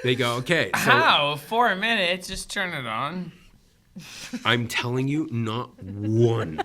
They go, okay. So How? 4 minutes? Just turn it on. I'm telling you, not one.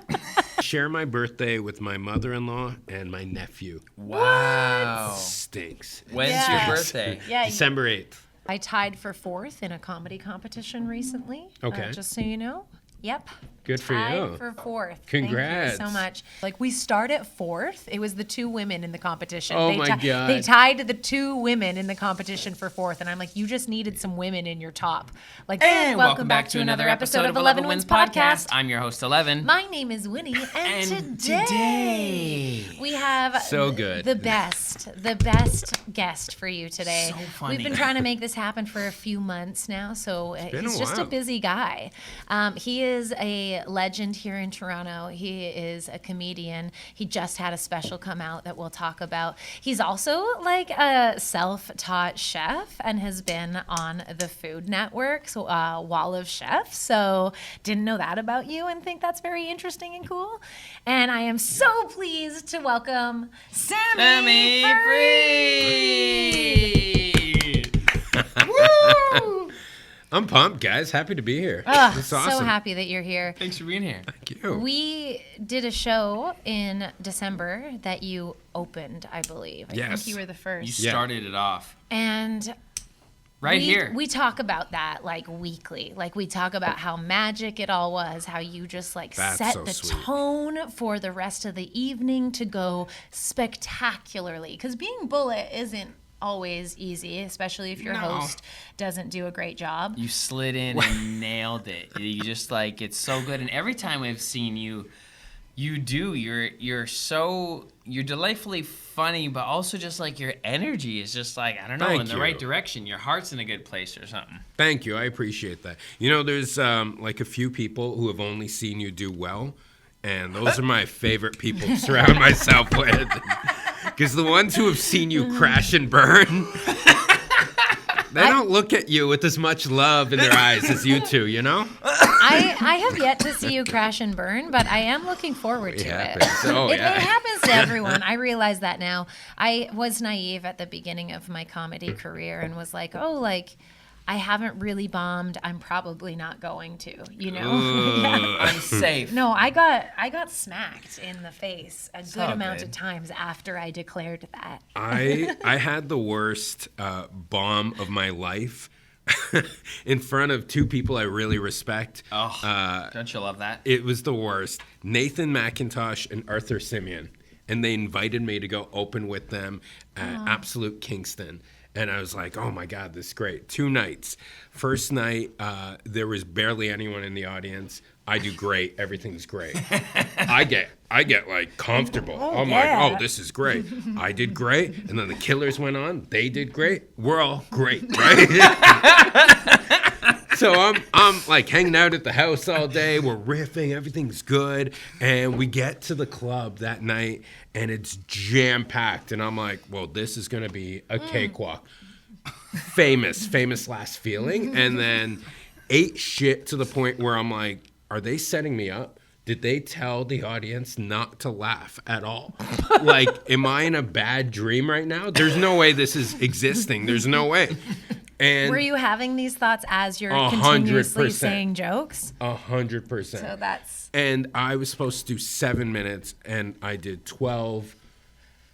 Share my birthday with my mother-in-law and my nephew. Wow. Stinks. When's your birthday? Yeah, December 8th. I tied for 4th in a comedy competition recently. Okay. Just so you know. Yep. Good for Tied you. for 4th. Congrats. Thank you so much. Like, we start at 4th. It was the 2 women in the competition. Oh, my God. They tied the 2 women in the competition for 4th. And I'm like, you just needed some women in your top. Like, And welcome back to another episode of Ellevan Wins Podcast. I'm your host, Ellevan. My name is Winnie. And today we have So good. the best guest for you today. So funny. We've been trying to make this happen for a few months now, so been he's a just a while. busy guy. He is a legend here in Toronto. He is a comedian. He just had a special come out that we'll talk about. He's also like a self-taught chef and has been on the Food Network's Wall of Chefs. So didn't know that about you and think that's very interesting and cool. And I am so pleased to welcome Sammy Farid. Woo! I'm pumped, guys. Happy to be here. It's So awesome. happy that you're here. Thanks for being here. Thank you. We did a show in December that you opened, I believe. I Yes. think you were the You first. Yeah. started it off And right we, here. we talk about that like weekly. Like we talk about how magic it all was, how you just like That's set so the sweet. tone for the rest of the evening to go spectacularly. Because being Bullet isn't always easy, especially if your No. host doesn't do a great job. You slid in and nailed it. You just like, it's so good. And every time I've seen you, you're delightfully funny, but also just like your energy is just like, I don't know, Thank in the you. right direction. Your heart's in a good place or something. Thank you. I appreciate that. You know, there's like a few people who have only seen you do well, and those are my favorite people to surround myself with. Because the ones who have seen you crash and burn, they don't look at you with as much love in their eyes as you two, you know? I have yet to see you crash and burn, but I am looking forward to it. happens. Oh, It yeah. happens to everyone. I realize that now. I was naive at the beginning of my comedy career and was like, oh, like, I haven't really bombed. I'm probably not going to, you know? Yeah. I'm safe. No, I got smacked in the face a good all amount good. of times after I declared that. I had the worst bomb of my life in front of 2 people I really respect. Oh, don't you love that? It was the worst. Nathan McIntosh and Arthur Simeon. And they invited me to go open with them at Absolute Kingston. And I was like, oh, my God, this is great. 2 nights. First night, there was barely anyone in the audience. I do great. Everything's great. I get like comfortable. I'm like, oh, this is great. I did great. And then the Killers went on. They did great. We're all great, right? So I'm like hanging out at the house all day. We're riffing. Everything's good. And we get to the club that night, and it's jam-packed. And I'm like, well, this is going to be a cakewalk. Famous last feeling. And then ate shit to the point where I'm like, are they setting me up? Did they tell the audience not to laugh at all? Like, am I in a bad dream right now? There's no way this is existing. There's no way. And Were you having these thoughts as you're 100%. continuously saying jokes? 100%. So that's... And I was supposed to do 7 minutes, and I did 12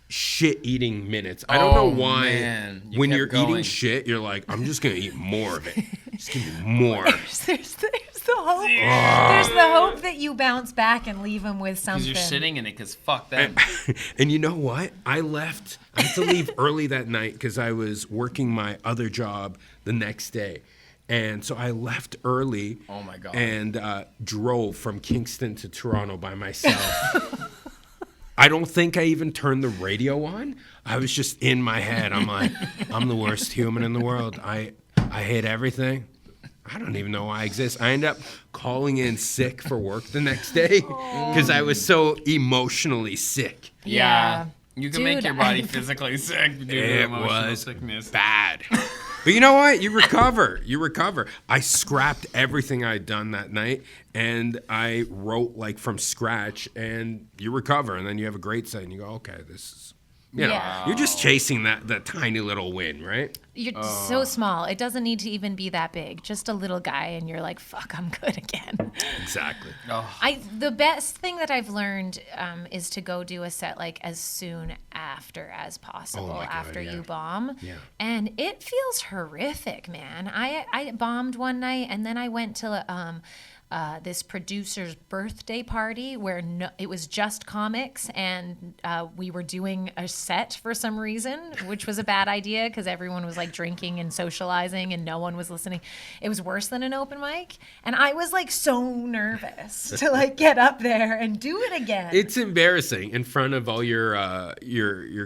shit-eating minutes. I don't know why man. You when kept you're going. eating shit, you're like, I'm just going to eat more of it. Just give me more. There's the hope. There's the hope that you bounce back and leave him with something. Because you're sitting in it, because fuck them. And you know what? I had to leave early that night because I was working my other job the next day. And so I left early. Oh, my God. And drove from Kingston to Toronto by myself. I don't think I even turned the radio on. I was just in my head. I'm like, I'm the worst human in the world. I hate everything. I don't even know why I exist. I ended up calling in sick for work the next day because I was so emotionally sick. Yeah. You can make Dude, your body physically sick due to It emotional was sickness. bad. But you know what? You recover. I scrapped everything I'd done that night, and I wrote like from scratch, and you recover, and then you have a great set, and you go, okay, this You know, Yeah. you're just chasing that tiny little win, right? You're so small. It doesn't need to even be that big. Just a little guy, and you're like, fuck, I'm good again. Exactly. The best thing that I've learned is to go do a set like as soon after as possible Oh my God, after yeah. you bomb. Yeah. And it feels horrific, man. I bombed one night, and then I went to this producer's birthday party where it was just comics, and we were doing a set for some reason, which was a bad idea because everyone was like drinking and socializing and no one was listening. It was worse than an open mic, and I was like so nervous to like get up there and do it again. It's embarrassing in front of all your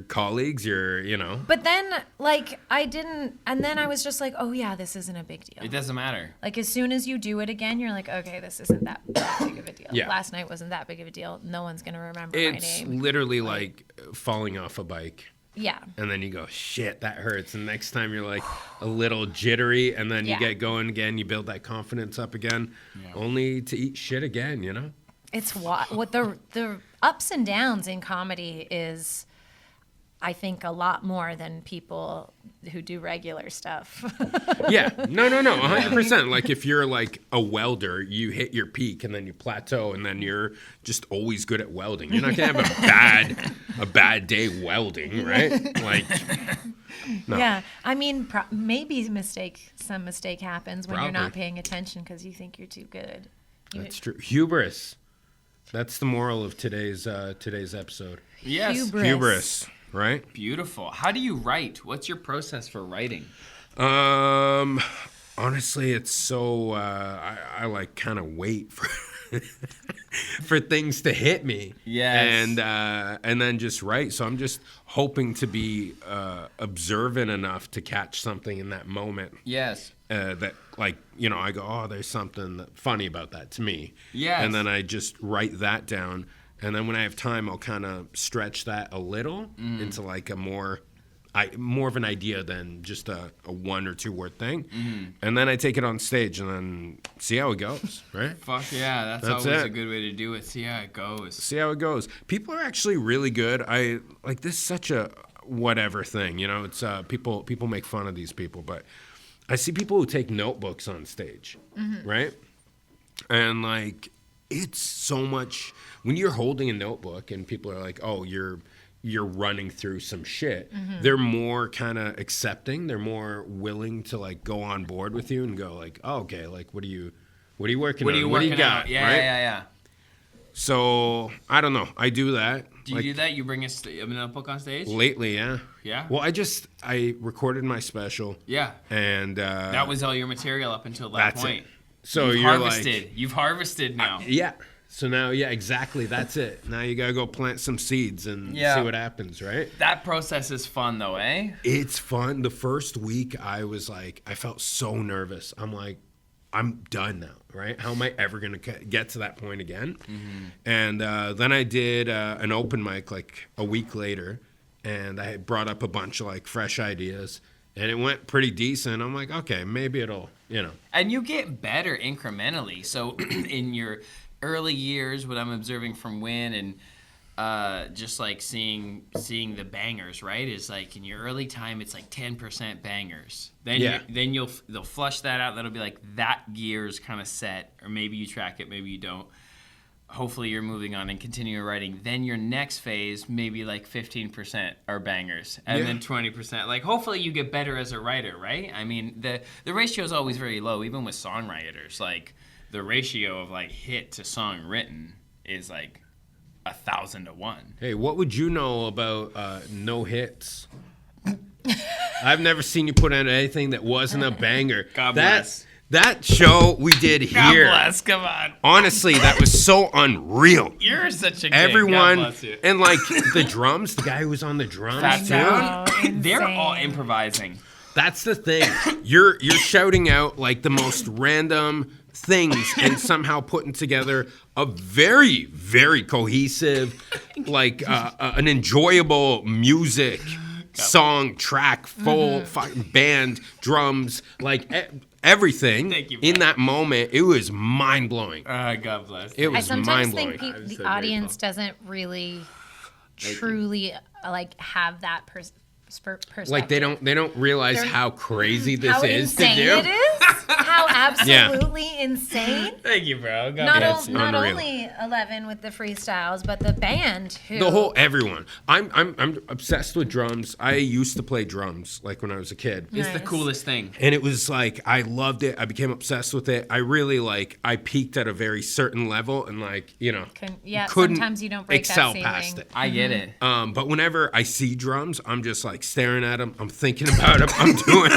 colleagues, you know. But then like I didn't, and then I was just like, oh yeah, this isn't a big deal. It doesn't matter. Like as soon as you do it again, you're like, okay, this isn't that big of a deal. Yeah. Last night wasn't that big of a deal. No one's gonna remember It's my name. literally like falling off a bike. Yeah. And then you go, shit, that hurts. And next time you're like a little jittery, and then you Yeah. get going again. You build that confidence up again, only to eat shit again, you know? It's what the ups and downs in comedy is, I think, a lot more than people who do regular stuff. Yeah. No, 100%. Like if you're like a welder, you hit your peak and then you plateau, and then you're just always good at welding. You're not going to have a bad day welding, right? Like, no. Yeah. I mean, maybe some mistake happens when you're not Probably. paying attention because you think you're too good. That's true. Hubris. That's the moral of today's episode. Yes. Hubris, right? Beautiful. How do you write? What's your process for writing? Honestly, it's so I like kind of wait for for things to hit me. Yes. And then just write. So I'm just hoping to be observant enough to catch something in that moment. Yes. That like, you know, I go, oh, there's something funny about that to me. Yes. And then I just write that down. And then when I have time, I'll kind of stretch that a little into like a more of an idea than just a 1 or 2 word thing. And then I take it on stage and then see how it goes, right? Fuck yeah, that's always a good way to do it. See how it goes. See how it goes. People are actually really good. I like this is such a whatever thing, you know. It's people make fun of these people, but I see people who take notebooks on stage, right? And like it's so much when you're holding a notebook and people are like, "Oh, you're running through some shit." They're more kind of accepting. They're more willing to like go on board with you and go like, "Oh, okay, like what are you working on? What do you got?" Yeah, right? yeah. So I don't know. I do that. Do you do that? You bring a notebook on stage? Lately, yeah. Yeah? Well, I recorded my special. Yeah. And that was all your material up until that that's point. it. So You've you're harvested. like, You've harvested now. yeah. So now, yeah, exactly. That's it. Now you gotta go plant some seeds and see what happens, right? That process is fun, though, eh? It's fun. The first week, I was like, I felt so nervous. I'm like, I'm done now, right? How am I ever gonna get to that point again? And then I did an open mic like a week later, and I brought up a bunch of like fresh ideas, and it went pretty decent. I'm like, okay, maybe it'll, you know. And you get better incrementally. So in your early years, what I'm observing from Win and just like seeing the bangers, right? Is like in your early time, it's like 10% bangers. Then they'll flush that out. That'll be like that gear's kind of set, or maybe you track it, maybe you don't. Hopefully you're moving on and continue writing. Then your next phase, maybe like 15% are bangers, and then 20%. Like hopefully you get better as a writer, right? I mean the ratio is always very low, even with songwriters. Like the ratio of like hit to song written is like 1,000 to 1. Hey, what would you know about no hits? I've never seen you put out anything that wasn't a banger. God bless. That show we did here. God bless, come on. Honestly, that was so unreal. You're such a Everyone, God bless you. and like the drums, the guy who was on the drums Fat too. Town, they're all improvising. That's the thing. You're shouting out like the most random things and somehow putting together a very, very cohesive, like an enjoyable music song track, full fucking band, drums, like everything. Thank you, in that moment. It was mind blowing. God bless. It I was sometimes mind think blowing. the audience doesn't really truly like have that perspective. Like they don't realize They're- how crazy this how is to insane do. it is. How absolutely insane. Thank you, bro. Not unreal. only Ellevan with the freestyles, but the band who The whole everyone. I'm obsessed with drums. I used to play drums like when I was a kid. It's the Nice. coolest thing. And it was like I loved it. I became obsessed with it. I really I peaked at a very certain level and couldn't sometimes you don't break excel that past ceiling. it. I get it. But whenever I see drums, I'm just like staring at them. I'm thinking about them. I'm doing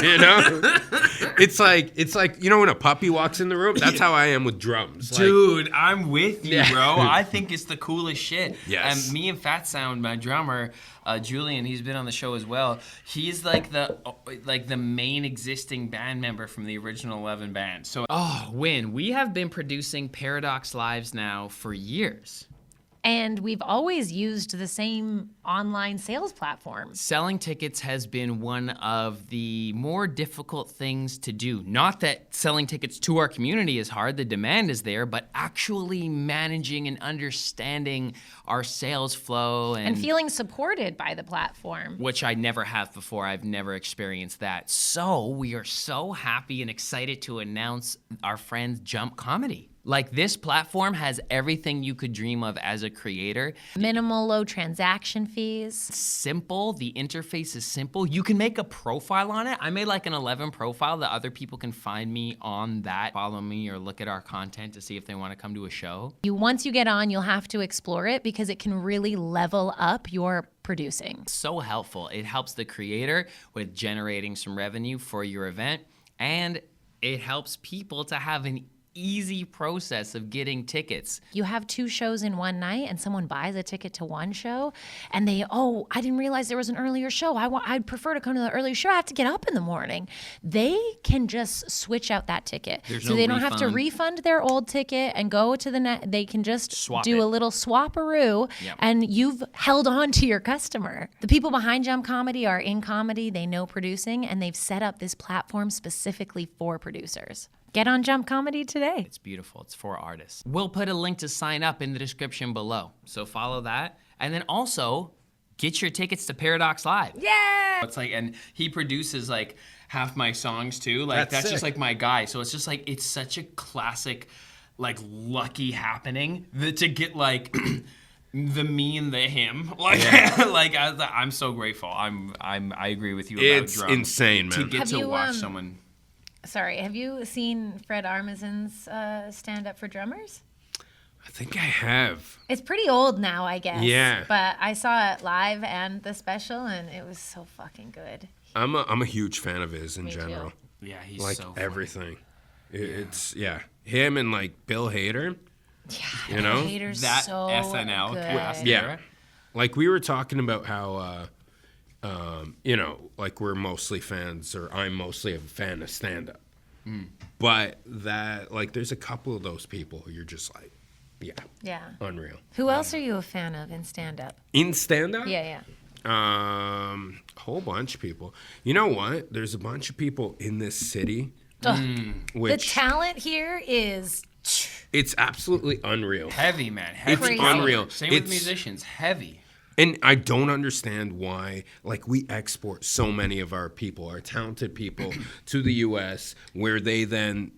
It's like when a puppy walks in the room. That's how I am with drums. Dude, I'm with you, Yeah. bro. I think it's the coolest shit. Yes. And me and Fat Sound, my drummer, Julian, he's been on the show as well. He's like the main existing band member from the original Ellevan band. So, Win, we have been producing Paradox Lives now for years. And we've always used the same online sales platform. Selling tickets has been one of the more difficult things to do. Not that selling tickets to our community is hard, the demand is there, but actually managing and understanding our sales flow And feeling supported by the platform. which I never have before. I've never experienced that. So we are so happy and excited to announce our friends Jump Comedy. Like, this platform has everything you could dream of as a creator. Minimal low transaction fees. Simple. The interface is simple. You can make a profile on it. I made like an Ellevan profile that other people can find me on that, follow me, or look at our content to see if they want to come to a show. Once you get on, you'll have to explore it because it can really level up your producing. So helpful. It helps the creator with generating some revenue for your event, and it helps people to have an easy process of getting tickets. You have 2 shows in one night and someone buys a ticket to one show and I didn't realize there was an earlier show. I'd prefer to come to the earlier show. I have to get up in the morning. They can just switch out that ticket. So they don't have to refund their old ticket and go to the they can just Swap do it. a little swap-a-roo and you've held on to your customer. The people behind Jump Comedy are in comedy, they know producing, and they've set up this platform specifically for producers. Get on Jump Comedy today. It's beautiful. It's for artists. We'll put a link to sign up in the description below. So follow that. And then also get your tickets to Paradox Live. Yeah! It's like, and he produces like half my songs too. Like that's sick. just like my guy. So it's just like, it's such a classic, like lucky happening that to get like the me and the him. Like, I'm so grateful. I agree with you about It's drums. insane, man. To get Have to you, watch someone. Sorry, have you seen Fred Armisen's stand-up for drummers? I think I have. It's pretty old now, I guess. Yeah. But I saw it live and the special, and it was so fucking good. I'm a huge fan of his in Me too. general. Yeah, he's Like so funny. everything. It's him and like Bill Hader. Yeah, You know? Hader's That so SNL good. cast. Yeah. Like we were talking about how like we're mostly fans, or I'm mostly a fan of stand-up. But that, like, there's a couple of those people who you're just like, Yeah. unreal. Who else are you a fan of in stand-up? In stand-up? Yeah. A whole bunch of people. You know what? There's a bunch of people in this city, The which talent here is... it's absolutely unreal. Heavy, man. Heavy. It's Crazy. unreal. Same with It's- musicians. Heavy. And I don't understand why, like, we export so many of our people, our talented people, to the U.S., where they then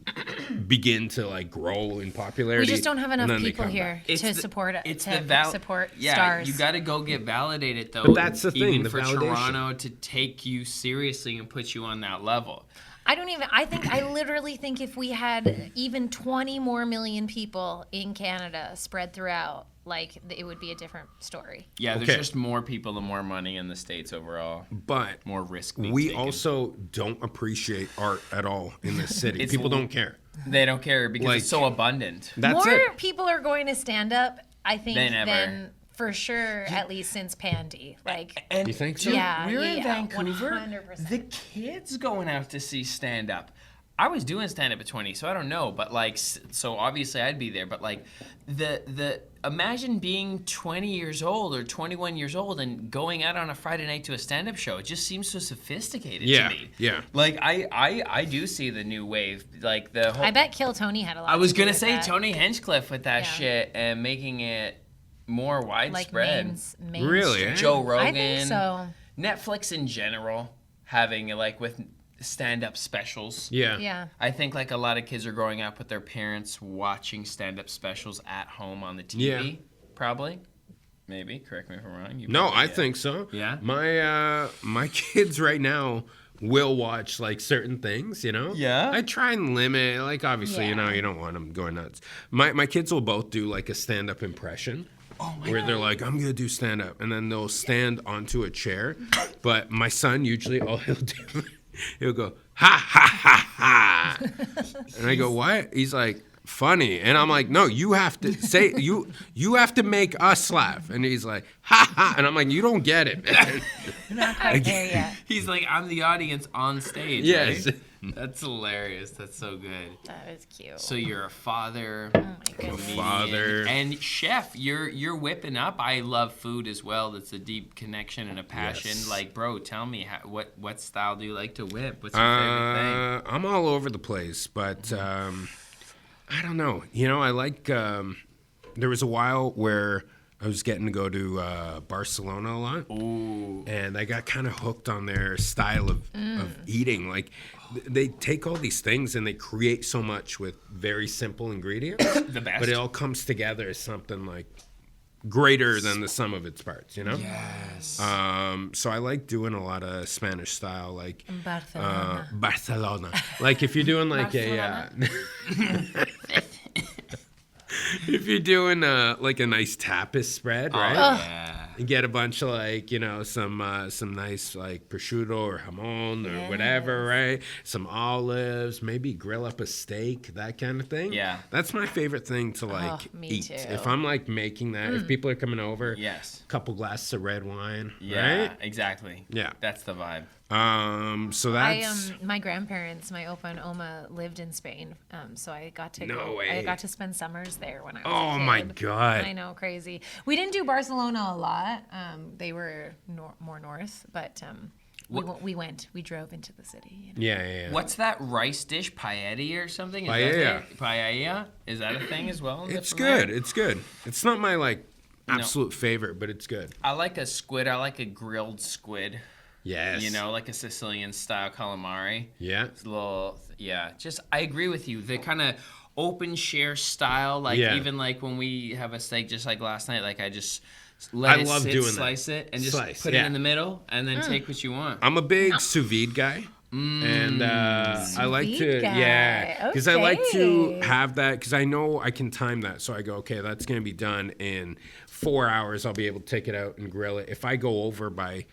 begin to, like, grow in popularity. We just don't have and enough then they people come here back. to support it. It's to the support yeah, stars. you got to go get validated though. But that's the thing, even the for validation. Toronto to take you seriously and put you on that level. I literally think if we had even 20 more million people in Canada spread throughout, like, it would be a different story. Yeah, Okay. there's just more people and more money in the States overall. But More risk being we taken. also don't appreciate art at all in this city. People don't care. They don't care because Like- it's so abundant. That's More it. people are going to stand up, I think, Than ever. than for sure, at least since Pandy. Like, And You think so? Yeah, we're in yeah, Vancouver. 100%. The kids going out to see stand up. I was doing stand up at 20, so I don't know, but like, so obviously I'd be there. But like, the imagine being 20 years old or 21 years old and going out on a Friday night to a stand up show. It just seems so sophisticated Yeah, to me. yeah. Like I do see the new wave. Like the whole. I bet Kill Tony had a lot. I was to do gonna with say that. Tony Hinchcliffe with that Yeah. shit and making it more like widespread. Really, eh? Joe Rogan. I think so. Netflix in general having like with stand-up specials. Yeah. Yeah. I think like a lot of kids are growing up with their parents watching stand-up specials at home on the TV. Yeah. Probably. Maybe. Correct me if I'm wrong. You No, probably I did. think so. Yeah? My kids right now will watch like certain things, you know? Yeah? I try and limit, like obviously, you know, Yeah. you don't want them going nuts. My kids will both do like a stand-up impression. Oh my Where they're like, I'm gonna do stand up, and then they'll stand onto a chair. But my son usually all he'll do, he'll go ha ha ha ha, and I go, what? He's like, funny, and I'm like, no, you have to say you have to make us laugh, and he's like ha ha, and I'm like, you don't get it, man. Not quite there yet. He's like, I'm the audience on stage. Yes. Right? That's hilarious. That's so good. That was cute. So you're a father, Oh my goodness. comedian, Father. and chef. You're whipping up. I love food as well. That's a deep connection and a passion. Yes. Like, bro, tell me what style do you like to whip? What's your favorite thing? I'm all over the place, but I don't know. You know, I like. There was a while where I was getting to go to Barcelona a lot. Ooh. And I got kind of hooked on their style of eating. Like, they take all these things and they create so much with very simple ingredients. The best. But it all comes together as something like greater than the sum of its parts, you know? Yes. So I like doing a lot of Spanish style, like Barcelona. Barcelona. Like if you're doing like if you're doing like a nice tapas spread, right? Yeah. And get a bunch of like, you know, some nice like prosciutto or jamon or whatever, right? Some olives, maybe grill up a steak, that kind of thing. Yeah. That's my favorite thing to like me eat. too. If I'm like making that, if people are coming over, Yes. a couple glasses of red wine, Yeah. right? Exactly. Yeah. That's the vibe. So that's My grandparents, my opa and oma, lived in Spain, so I got to No I way. got to spend summers there when I was Oh a kid. my God. I know, crazy. We didn't do Barcelona a lot. They were more north, but we drove into the city. You know? yeah. What's that rice dish? Paella or something? Is Paella. That Paella? Is that a thing as well? It's From there? good. It's good. It's not my like absolute favorite, but it's good. I like a squid. I like a grilled squid. Yes. You know, like a Sicilian style calamari. Yeah. It's a little, yeah. Just, I agree with you. The kind of open share style, like Yeah. even like when we have a steak, just like last night, like I just I let it love sit, doing that. slice it, and just Slice, put it yeah. in the middle, and then take what you want. I'm a big sous vide guy. And I like Sous to, vide guy. yeah, because I like to Okay. have that because I know I can time that. So I go, okay, that's going to be done in 4 hours. I'll be able to take it out and grill it. If I go over by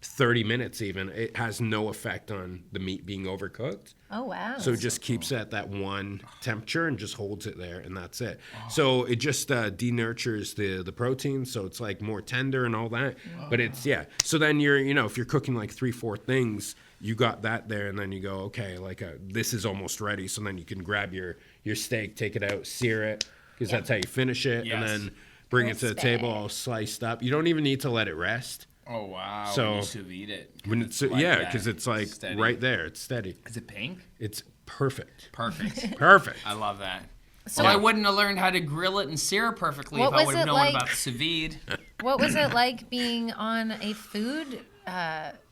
30 minutes even, it has no effect on the meat being overcooked. Oh wow. So it just keeps it at that one temperature and just holds it there, and that's it. So it just denurtures the protein, so it's like more tender and all that. But it's, yeah. So then you're, you know, if you're cooking like 3-4 things, you got that there, and then you go, okay, like this is almost ready. So then you can grab your steak, take it out, sear it, because that's how you finish it, and Yes. then bring it to the Crispy. table all sliced up. You don't even need to let it rest. Oh, wow. So- when you sous vide it. When it's like yeah, that. because it's like Steady. right there. It's steady. Is it pink? It's perfect. Perfect. Perfect. I love that. So Well, I wouldn't have learned how to grill it and sear it perfectly What if I was would have it known like- about the sous vide. What was it like being on a food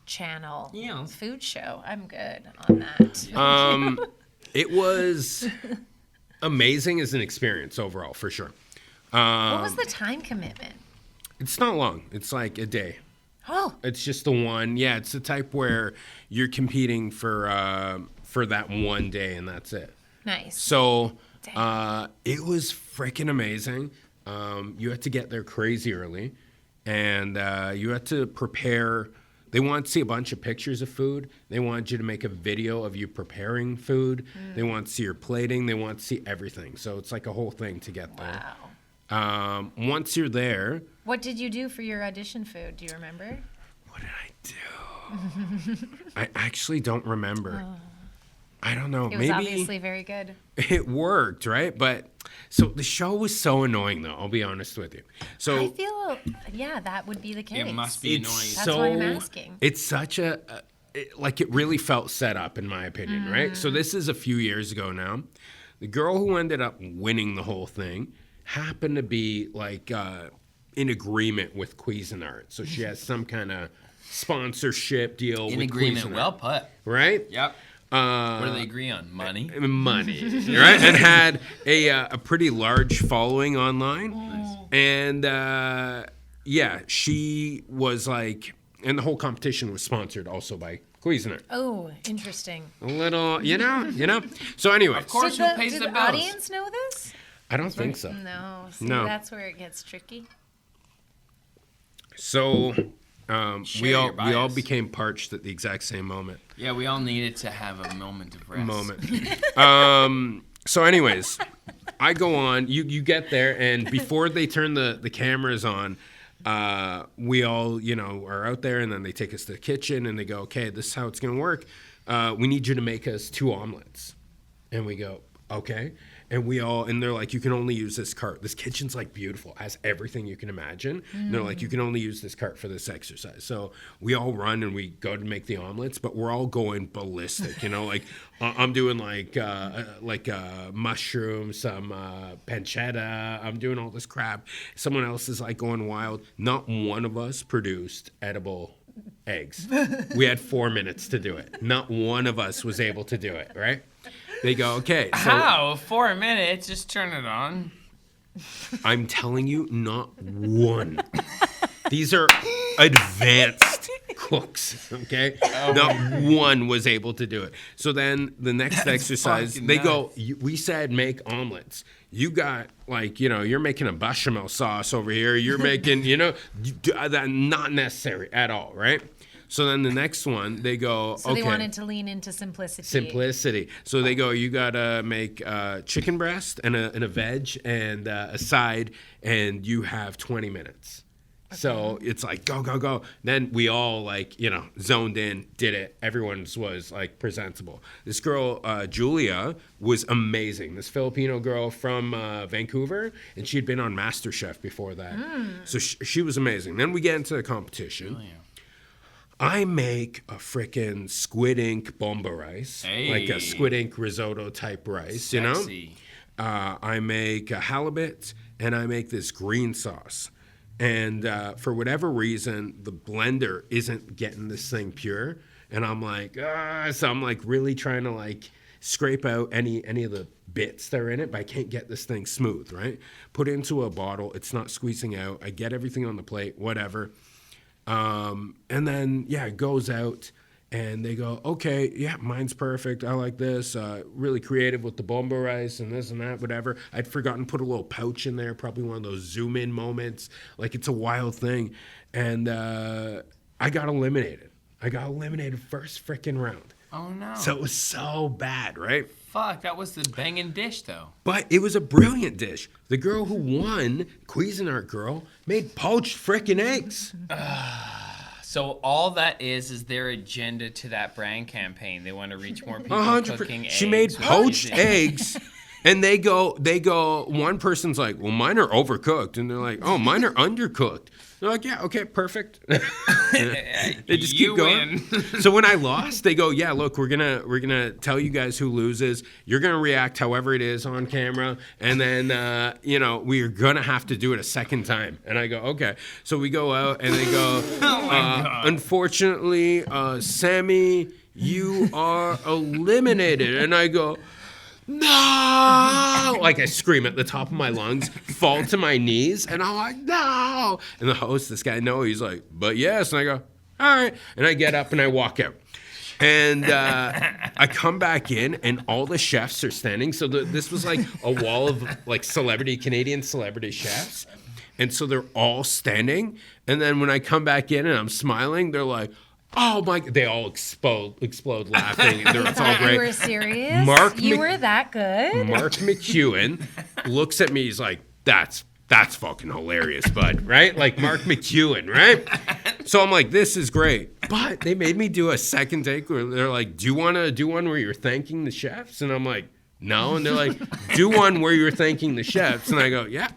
channel? Yeah. Food show. I'm good on that. It was amazing as an experience overall, for sure. What was the time commitment? It's not long. It's like a day. Oh, It's just the one. Yeah, it's the type where you're competing for that one day, and that's it. nice. So it was freaking amazing. You had to get there crazy early, and you had to prepare. They wanted to see a bunch of pictures of food. They wanted you to make a video of you preparing food. They want to see your plating. They want to see everything. So it's like a whole thing to get there. Wow. Once you're there, What did you do for your audition food? Do you remember? what did I do? I actually don't remember. I don't know. It was Maybe obviously very good. it worked, right? But so the show was so annoying, though. I'll be honest with you. So I feel, yeah, that would be the case. It must be it's annoying. That's so why I'm asking. it's such like it really felt set up, in my opinion, right? So this is a few years ago now. The girl who ended up winning the whole thing happened to be like in agreement with Cuisinart. So she has some kind of sponsorship deal In with agreement, Cuisinart. well put. Right? Yep. What do they agree on? Money? Money, right? And had a pretty large following online. And she was like, and the whole competition was sponsored also by Cuisinart. Oh, interesting. A little, you know. So anyway, Of course, who pays Did the the bills? audience know this? I don't think so. No. See, No. that's where it gets tricky. So Share we your all bias. became parched at the exact same moment. Yeah, we all needed to have a moment of rest. So anyways, I go on. You get there, and before they turn the cameras on, we all are out there, and then they take us to the kitchen, and they go, okay, this is how it's gonna work. We need you to make us 2 omelets, and we go, okay. And they're like, you can only use this cart. This kitchen's like beautiful, has everything you can imagine. And they're like, you can only use this cart for this exercise. So we all run and we go to make the omelets, but we're all going ballistic. Like I'm doing like mushroom, some pancetta. I'm doing all this crap. Someone else is like going wild. Not one of us produced edible eggs. We had 4 minutes to do it. Not one of us was able to do it, right? They go, okay. So How? 4 minutes? Just turn it on. I'm telling you, not one. These are advanced cooks, okay? Not one was able to do it. So then the next exercise, fucking they go, we said make omelets. You got you're making a bechamel sauce over here. You're making, that not necessary at all, right? So then the next one, they go, So okay. they wanted to lean into simplicity. Simplicity. So they go, you got to make chicken breast and a veg and a side, and you have 20 minutes. Okay. So it's like, go, go, go. Then we all zoned in, did it. Everyone's was like presentable. This girl, Julia, was amazing. This Filipino girl from Vancouver, and she'd been on MasterChef before that. So she was amazing. Then we get into the competition. yeah. I make a frickin' squid ink bomba rice, like a squid ink risotto type rice, Sexy. I make a halibut, and I make this green sauce. And for whatever reason, the blender isn't getting this thing pure. And I'm like, so I'm like really trying to scrape out any of the bits that are in it, but I can't get this thing smooth, right? Put it into a bottle. It's not squeezing out. I get everything on the plate, whatever. And then, it goes out, and they go, okay, yeah, mine's perfect. I like this. Really creative with the bomba rice and this and that, whatever. I'd forgotten to put a little pouch in there, probably one of those zoom in moments. Like it's a wild thing. And I got eliminated. First freaking round. Oh, no. So it was so bad, right? Fuck, that was the banging dish, though. But it was a brilliant dish. The girl who won, Cuisinart girl, made poached frickin' eggs. So all that is their agenda to that brand campaign. They want to reach more people 100%. cooking eggs. She made poached using- eggs, and they go. One person's like, "Well, mine are overcooked," and they're like, "Oh, mine are undercooked." They're like, "Yeah, okay, perfect." They just keep going. So when I lost, they go, "Yeah, look, we're gonna tell you guys who loses. You're gonna react however it is on camera, and then we're gonna have to do it a second time." And I go, "Okay." So we go out, and they go, "Unfortunately, Sammy, you are eliminated." And I go, "No!" Like I scream at the top of my lungs, fall to my knees, and I'm like, "No!" And the host, this guy, no, he's like, "But yes." And I go, "All right." And I get up and I walk out. And I come back in, and all the chefs are standing. So this was like a wall of Canadian celebrity chefs. And so they're all standing. And then when I come back in and I'm smiling, they're like, "Oh my!" They all explode laughing. It's all great. You were serious? You were that good? Mark McEwen looks at me. He's like, "That's fucking hilarious, bud." Right? Like Mark McEwen, right? So I'm like, "This is great." But they made me do a second take where they're like, "Do you want to do one where you're thanking the chefs?" And I'm like, "No." And they're like, "Do one where you're thanking the chefs." And I go, "Yeah."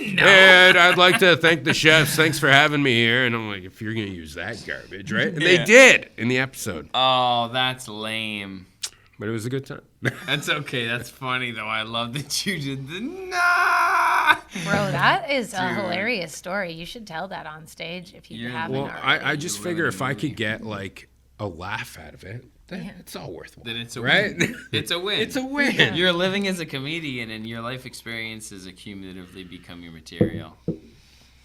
No. And I'd like to thank the chefs. Thanks for having me here. And I'm like, if you're going to use that garbage, right? And they did in the episode. Oh, that's lame. But it was a good time. That's okay. That's funny, though. I love that you did the no. Bro, that is a hilarious story. You should tell that on stage if you haven't Well, already. I just figure if I could get like a laugh out of it, then it's all worthwhile. Then it's a right? win. It's a win. It's a win. You're living as a comedian, and your life experiences accumulatively become your material.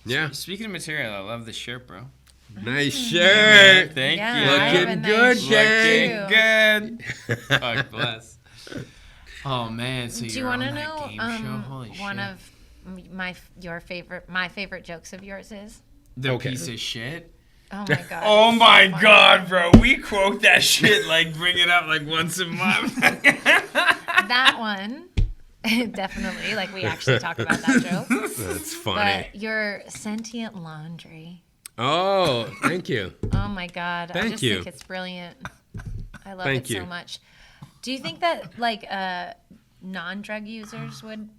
Yeah. Speaking of material, I love the shirt, bro. Nice shirt. Thank Yeah, you. I have a Looking nice good, shirt, gang. too. Good. Fuck bless. Oh man, so Do you you're want to on that know game show? Holy one shit. of my favorite jokes of yours is? The Okay. piece of shit. Oh my god. Oh it's so my funny. god, bro. We quote that shit like bring it up like once a month. That one. Definitely. Like we actually talk about that joke. That's funny. But your sentient laundry. Oh, thank you. Oh my god. I Thank just you. think it's brilliant. I love Thank it you. so much. Do you think that like non-drug users would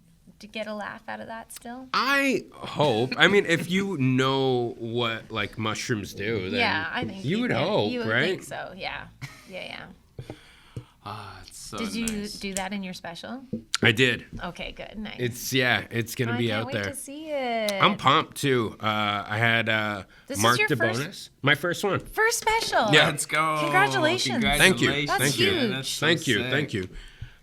get a laugh out of that still? I hope. I mean, if you know what like mushrooms do, then Yeah, I think you would could. hope, You would right? think so. Yeah. Yeah. Ah, it's so Did you nice. do that in your special? I did. Okay, good. Nice. It's gonna I be can't out wait there. to see it. I'm pumped too. I had This is Mark your DeBonis, my first one. First special. Yeah. Let's go. Congratulations. Thank you. Congratulations, That's Thank you. huge. That's so Thank you, sick. thank you.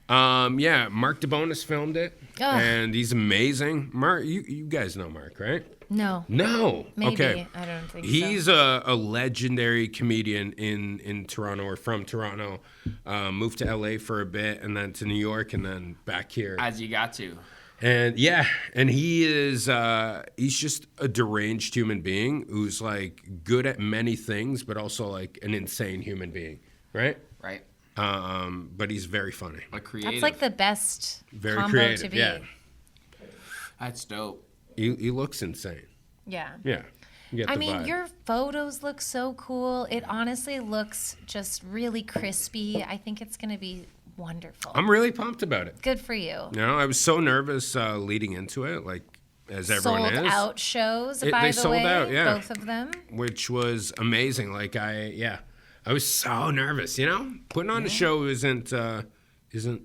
Yeah, Mark DeBonis filmed it, Ugh. and he's amazing. Mark, you guys know Mark, right? No. No. Maybe. Okay. I don't think so. He's a legendary comedian in Toronto or from Toronto. Moved to LA for a bit and then to New York and then back here. As you got to. And yeah, and he is he's just a deranged human being who's like good at many things, but also like an insane human being, right? Right. But he's very funny. A creative. That's like the best Very combo creative, to be. yeah. That's dope. He looks insane. Yeah. Yeah. You get I the mean, vibe. your photos look so cool. It honestly looks just really crispy. I think it's going to be wonderful. I'm really pumped about it. Good for you. You know, I was so nervous leading into it, like as everyone Sold is. out shows, They by the sold way, out, yeah. both of them. Which was amazing. Like I was so nervous. You know, putting on a show isn't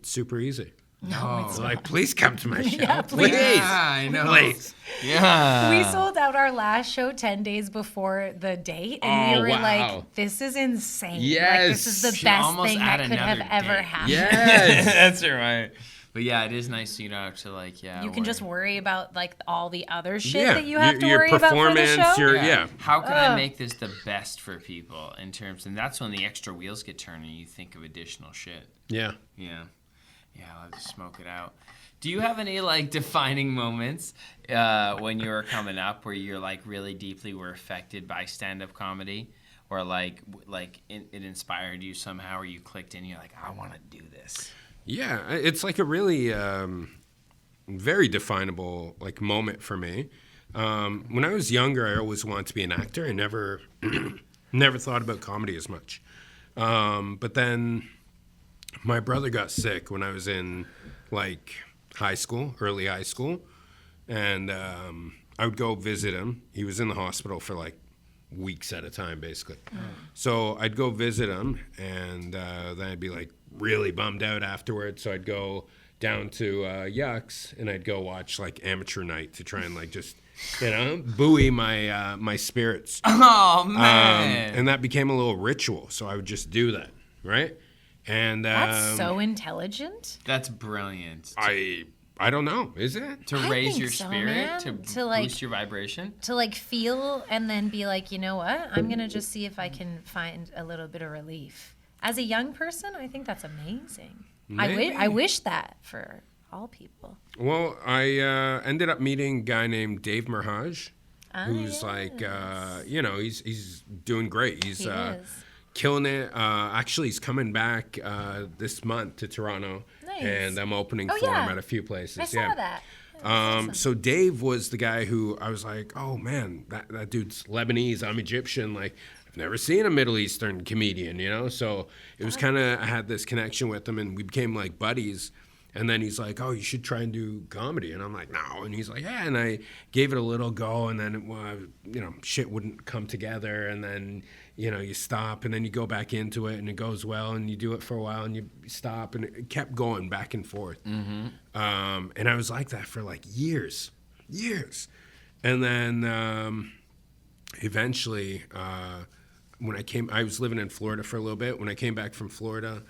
super easy. No, it's So like, please come to my show. Yeah, please. please. Yeah, I know. Please. Yeah. We sold out our last show 10 days before the date, and Oh, we were wow. like, this is insane. Yes. Like, this is the Should best almost thing add that could have another ever date. happened. Yes. That's right. But yeah, it is nice, you know, to like, yeah. You can just worry about like all the other shit Yeah, that you have to your worry about for the performance, show. your- yeah. How can I Ugh. make this the best for people in terms, and that's when the extra wheels get turned and you think of additional shit. Yeah. Yeah. Yeah, I'll just smoke it out. Do you have any like defining moments when you were coming up where you're like really deeply were affected by stand-up comedy, or like it inspired you somehow, or you clicked in, you're like, I want to do this. Yeah, it's like a really very definable like moment for me. When I was younger, I always wanted to be an actor. I never never thought about comedy as much. But then my brother got sick when I was in like early high school, and I would go visit him. He was in the hospital for like weeks at a time, basically. So I'd go visit him, and then I'd be like really bummed out afterwards. So I'd go down to Yucks, and I'd go watch like amateur night to try and like just buoy my spirits. Oh man. And that became a little ritual. So I would just do that, right? And That's so intelligent. That's brilliant. I don't know, is it? To I raise think your so, spirit, man. to To, like- boost your vibration. To like feel and then be like, you know what? I'm going to just see if I can find a little bit of relief. As a young person, I think that's amazing. Maybe. I wish that for all people. Well, I ended up meeting a guy named Dave Merhaj, who's yes. like, he's doing great. He's He is. killing it. Actually, he's coming back this month to Toronto, Nice. and I'm opening Oh, for him yeah. at a few places. I saw that. So Dave was the guy who I was like, oh man, that dude's Lebanese. I'm Egyptian. Like, I've never seen a Middle Eastern comedian, you know? So it was kind of, I had this connection with him, and we became like buddies. And then he's like, oh, you should try and do comedy. And I'm like, no. And he's like, yeah. And I gave it a little go, and then, shit wouldn't come together. And then, you stop, and then you go back into it, and it goes well, and you do it for a while, and you stop, and it kept going back and forth. And I was like that for like years. years. And then eventually, when I was living in Florida for a little bit. When I came back from Florida,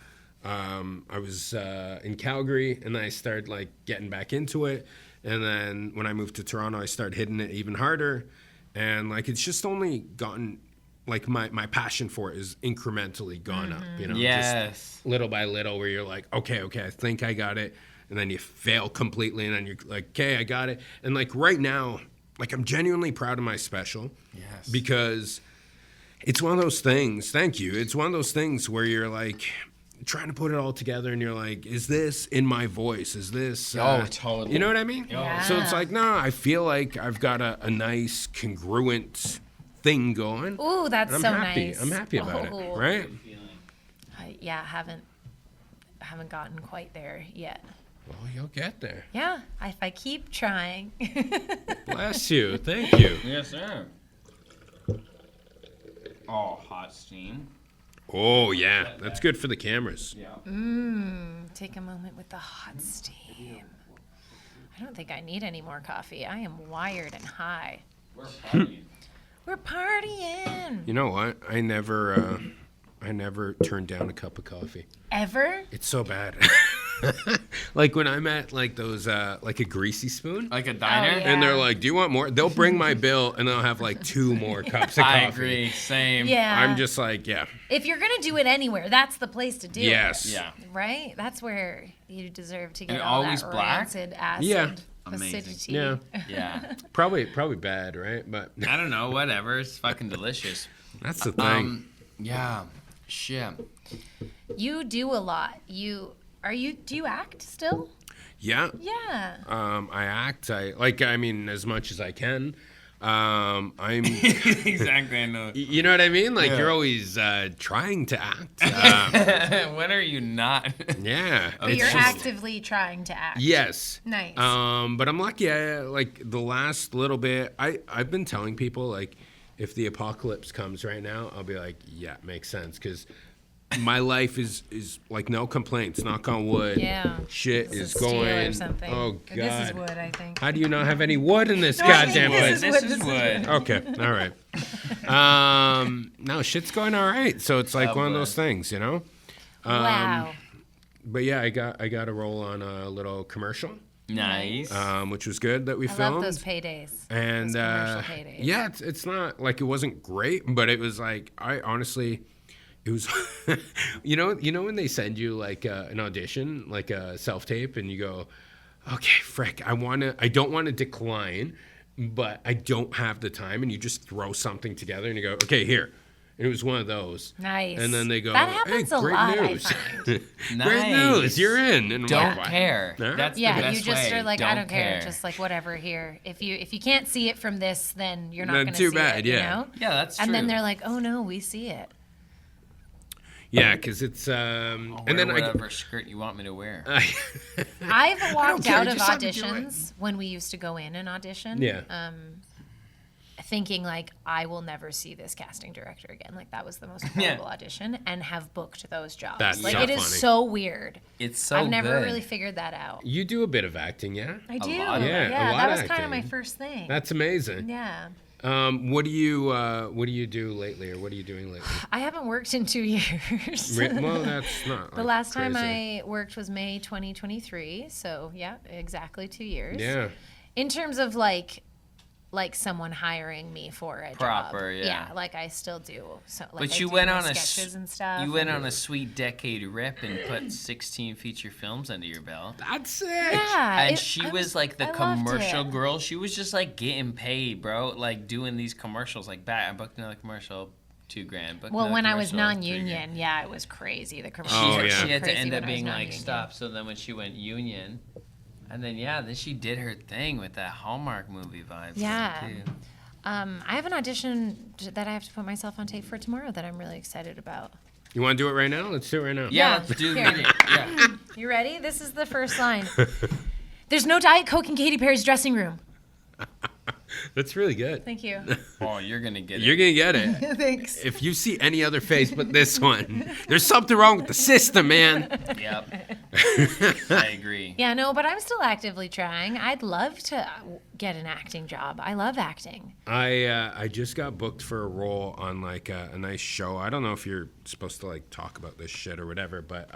I was in Calgary, and then I started like getting back into it. And then when I moved to Toronto, I started hitting it even harder. And like it's just only gotten like my passion for it is incrementally gone up, you know, Yes. just little by little, where you're like, okay, I think I got it, and then you fail completely, and then you're like, okay, I got it. And like right now, like I'm genuinely proud of my special, Yes. because it's one of those things. Thank you. It's one of those things where you're like trying to put it all together, and you're like, is this in my voice? Is this? Totally. You know what I mean? Yeah. So it's like, no, I feel like I've got a nice congruent thing going. Ooh, that's And so I'm happy. nice. I'm happy about Oh. it, right? Yeah, haven't gotten quite there yet. Well, you'll get there. Yeah, if I keep trying. Bless you. Thank you. Yes, sir. Oh, hot steam. Oh, yeah. That's good for the cameras. Yeah. Take a moment with the hot steam. I don't think I need any more coffee. I am wired and high. We're partying. We're partying. You know what? I never turned down a cup of coffee. Ever? It's so bad. Like when I'm at like those like a greasy spoon, Like a diner? yeah. and they're like, "Do you want more?" They'll bring my bill, and they'll have like 2 more cups of coffee. I agree. Same. Yeah. I'm just like, yeah, If you're gonna do it anywhere, that's the place to do yes, it. Yeah. Right? That's where you deserve to get And all always that black? rancid acid. Yeah. Amazing. acidity. yeah. Yeah. Probably bad, right? But I don't know. Whatever. It's fucking delicious. that's the thing. Yeah. Shit. You do a lot. Do you act still? Yeah. Yeah. I act. I mean, as much as I can. I'm. Exactly. I know. You know what I mean? Like Yeah. you're always trying to act. When are you not? Yeah. But it's you're just- actively trying to act. Yes. Nice. But I'm lucky. Like the last little bit, I've been telling people like, if the apocalypse comes right now, I'll be like, yeah, makes sense, because my life is like no complaints. Knock on wood. Yeah. Shit This is steel going. or something. Oh Or God. This is wood, I think. How do you not have any wood in this No, I think goddamn this place? is This is wood. Okay, all right. No, shit's going all right. So it's like Oh, one of boy. those things, you know. Wow. But yeah, I got a role on a little commercial, Nice. which was good that we I filmed. love those paydays. And Those commercial paydays. yeah, it's not like it wasn't great, but it was like I honestly, it was, you know when they send you like an audition, like a self tape, and you go, okay, frick, I don't want to decline, but I don't have the time, and you just throw something together, and you go, okay, here. And it was one of those. Nice. And then they go, That happens hey, a great lot, I news. find. Great Nice. news, you're in. And I'm Don't like, "What?" care. Huh? That's the Yeah, best you just way. are like, I don't care. care. Just like whatever here. If you can't see it from this, then you're not Then going to too see bad, it. yeah. You know? Yeah, that's And true. then they're like, oh no, we see it. Yeah, because it's I'll and then wear whatever skirt you want me to wear. I've walked care, out of just let me do it. auditions when we used to go in and audition. Yeah. Thinking like I will never see this casting director again. Like that was the most horrible audition, and have booked those jobs. That's like so it is funny. so weird. It's so I've never good. really figured that out. You do a bit of acting, yeah? I do. lot of it. Yeah, a lot that of was kind of my acting. first thing. That's amazing. Yeah. What do you do lately, or what are you doing lately? I haven't worked in 2 years. Well, that's not. The like, last time crazy. I worked was May 2023. So yeah, exactly 2 years. Yeah. In terms of like someone hiring me for a Proper, job. yeah. like I still do. So like But I you do went my on a sketches and stuff. you went on a sweet decade rip and put 16 feature films under your belt. That's sick. Yeah. And it- she I was like the I loved commercial it. girl. She was just like getting paid, bro. Like doing these commercials. Like, I booked another commercial, $2,000. Booked Well, another when I was commercial, non-union, $3,000. yeah, it was crazy. The commercials Oh, were yeah. She had to crazy end up when I was being like, non-union. stop. So then when she went union, and then she did her thing with that Hallmark movie vibe. Yeah. Too. I have an audition that I have to put myself on tape for tomorrow that I'm really excited about. You want to do it right now? Let's do it right now. Yeah, Yeah, let's do here. it. Yeah. You ready? This is the first line. There's no Diet Coke in Katy Perry's dressing room. That's really good. Thank you. Oh, you're gonna get You're it. going to get it. Thanks. If you see any other face but this one, there's something wrong with the system, man. Yep. I agree. Yeah, no, but I'm still actively trying. I'd love to get an acting job. I love acting. I just got booked for a role on like a nice show. I don't know if you're supposed to like talk about this shit or whatever, but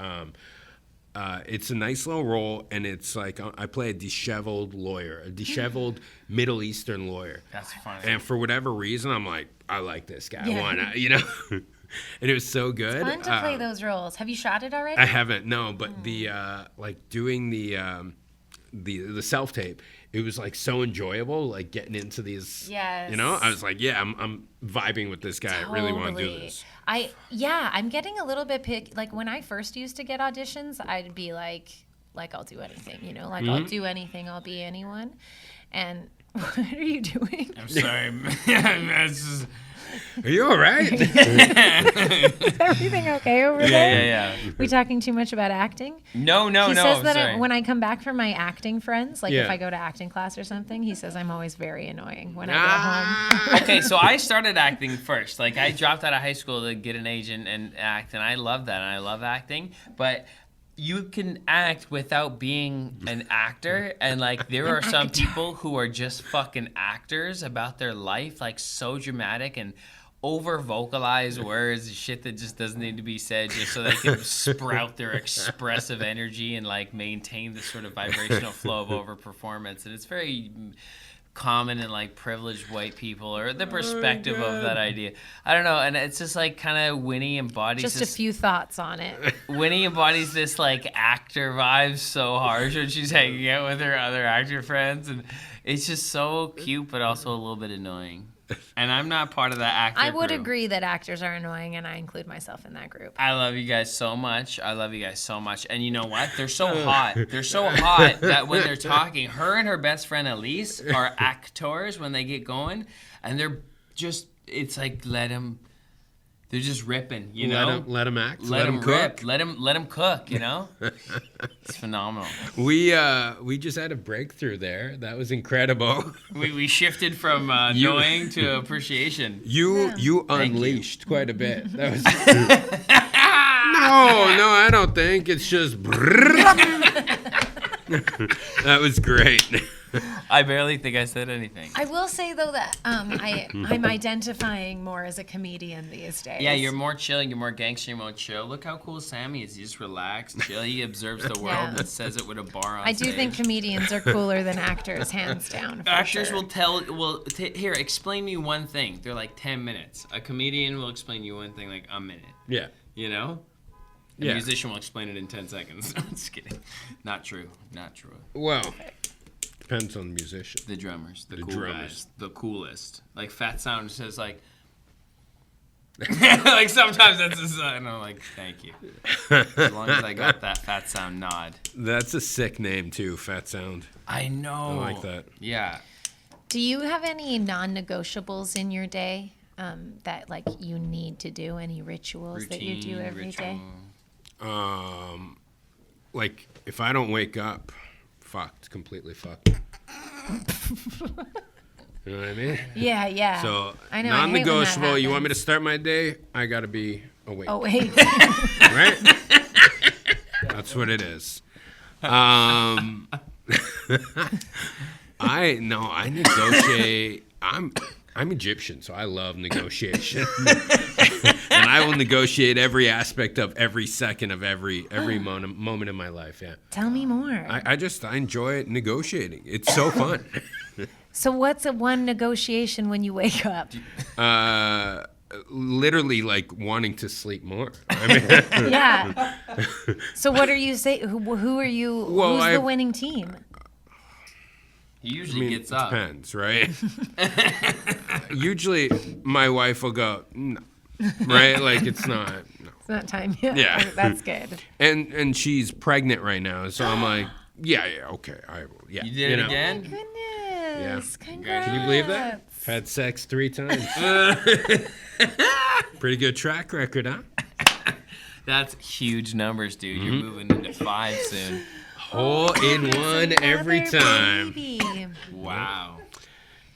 it's a nice little role, and it's like I play a disheveled lawyer, a disheveled Middle Eastern lawyer. That's funny. And for whatever reason, I'm like, I like this guy. Yeah. I want to, you know. And it was so good. Fun to play those roles. Have you shot it already? I haven't, no, but the like doing the self tape, it was like so enjoyable, like getting into these. Yes. You know, I was like, yeah, I'm vibing with this guy. I really want to do this. I'm getting a little bit like when I first used to get auditions, I'd be like I'll do anything, you know, like I'll do anything, I'll be anyone. And what are you doing? I'm sorry. It's just- Are you all right? Is everything okay over there? yeah. We talking too much about acting? No. He says that sorry. when I come back from my acting friends, like Yeah. if I go to acting class or something, he says I'm always very annoying when I get home. Okay, so I started acting first. Like I dropped out of high school to get an agent and act, and I love that, and I love acting. But you can act without being an actor, and like there are some people who are just fucking actors about their life, like so dramatic and over vocalize words and shit that just doesn't need to be said, just so they can sprout their expressive energy and like maintain the sort of vibrational flow of over performance. And it's very common in like privileged white people, or the perspective of that idea. I don't know, and it's just like kind of Winnie embodies Just a this, few thoughts on it. Winnie embodies this like actor vibe so harsh when she's hanging out with her other actor friends, and it's just so cute but also a little bit annoying. And I'm not part of that actor I would crew. agree that actors are annoying, and I include myself in that group. I love you guys so much. And you know what? They're so hot. They're so hot that when they're talking, her and her best friend Elise are actors when they get going. And they're just, it's like, they're just ripping, you know? Let him act. Let him them cook. rip. Let them cook, you know? It's phenomenal. We just had a breakthrough there. That was incredible. We shifted from knowing to appreciation. You Thank unleashed quite a bit. That was No, I don't think. It's just That was great. I barely think I said anything. I will say though that I'm identifying more as a comedian these days. Yeah, you're more chill, you're more gangster, you're more chill. Look how cool Sammy is. He's just relaxed, chill. He observes the world Yeah. and says it with a bar on I do stage. think comedians are cooler than actors, hands down. For Actors sure. will here, explain me one thing. They're like 10 minutes. A comedian will explain you one thing like a minute. Yeah. You know? A Yeah. musician will explain it in 10 seconds. I'm just kidding. Not true. Well, depends on the musician. The drummers, the cool drummers. guys, the coolest. Like Fat Sound says like like sometimes that's just, and I'm like, thank you. As long as I got that Fat Sound nod. That's a sick name too, Fat Sound. I know. I like that. Yeah. Do you have any non-negotiables in your day that like you need to do? Any rituals that you do every day? Like if I don't wake up, completely fucked. You know what I mean? Yeah. So I know, I hate when that non-negotiable. You want me to happens. start my day? I gotta be awake. Oh wait. Right? That's what it is. I negotiate. I'm Egyptian, so I love negotiation. And I will negotiate every aspect of every second of every moment of my life. Yeah. Tell me more. I enjoy negotiating. It's so fun. So what's one negotiation when you wake up? Literally like wanting to sleep more. I mean, Yeah. So what are you saying? Who are you? Well, who's the winning team? He usually gets up. Depends, right? Usually my wife will go, no. Right? Like it's not. No. It's not time yet. Yeah. That's good. And she's pregnant right now, so I'm like, yeah, okay, I will. Yeah. You did it again? Goodness. Yeah. Congrats. Can you believe that? I've had sex 3 times. Pretty good track record, huh? That's huge numbers, dude. You're moving into 5 soon. Hole in one every Another time. baby. Wow.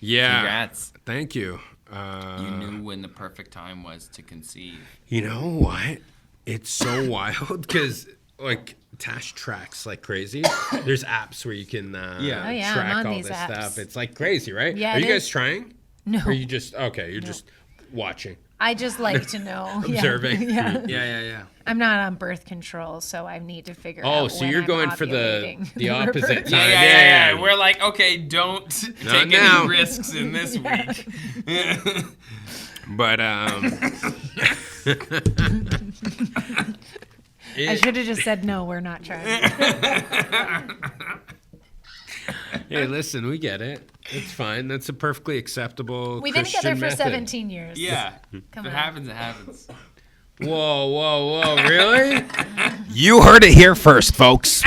Yeah. Congrats. Thank you. You knew when the perfect time was to conceive. You know what? It's so wild because, like, Tash tracks like crazy. There's apps where you can Oh, yeah, I'm track on all these this apps. stuff. It's like crazy, right? Yeah, Are it you guys is. trying? No. Or are you just, okay, you're just watching, I just like to know. observing? Yeah. Yeah. I'm not on birth control, so I need to figure out. Oh, so when you're I'm going for ovulating. the opposite reverse. side. Yeah. We're like, okay, don't take now. any risks in this week. But I should have just said no. We're not trying. hey, listen, we get it. It's fine. That's a perfectly acceptable We've been Christian together for method. 17 years. Yeah. Come If it on. happens, it happens. Whoa, really? You heard it here first, folks.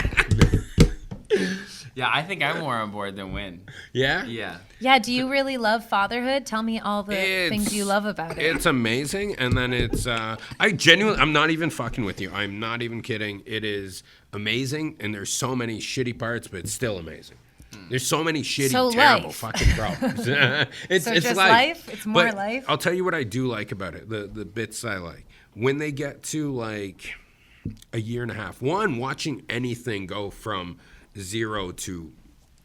Yeah, I think I'm more on board than Win. Yeah? Yeah. Yeah. Do you really love fatherhood? Tell me all the things you love about it. It's amazing, and then it's I'm not even fucking with you. I'm not even kidding. It is amazing, and there's so many shitty parts, but it's still amazing. There's so many shitty, So terrible life. fucking problems. it's So it's just life. life? It's more But life? I'll tell you what I do like about it. The bits I like when they get to like a year and a half. One, watching anything go from 0 to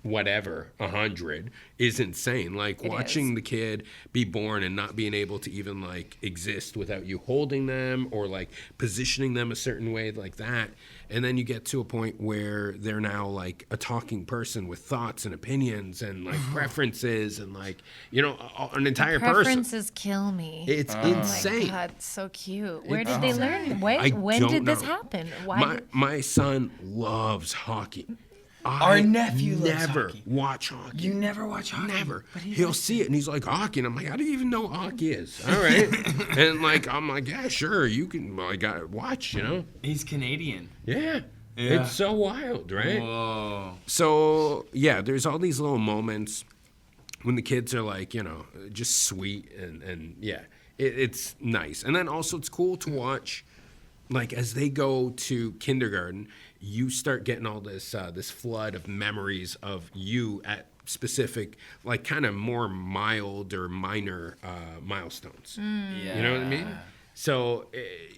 whatever 100 is insane. Like watching the kid be born and not being able to even like exist without you holding them or like positioning them a certain way like that, and then you get to a point where they're now like a talking person with thoughts and opinions and like preferences and like, you know, an entire person. Preferences kill me. It's Oh insane. my God, so cute. Where It's did they learn? When don't did this know. happen? Why? My son loves hockey. Our nephew loves never hockey. watch hockey. You never watch hockey? Never. But he He'll likes see it and he's like, hockey. And I'm like, how do you even know what hockey is? All right. And like, I'm like, yeah, sure. You can, I got to watch, you know? He's Canadian. Yeah. Yeah. It's so wild, right? Whoa. So, yeah, there's all these little moments when the kids are like, you know, just sweet and yeah, it's nice. And then also it's cool to watch, like, as they go to kindergarten, you start getting all this this flood of memories of you at specific, like, kind of more mild or minor milestones. Yeah. You know what I mean? So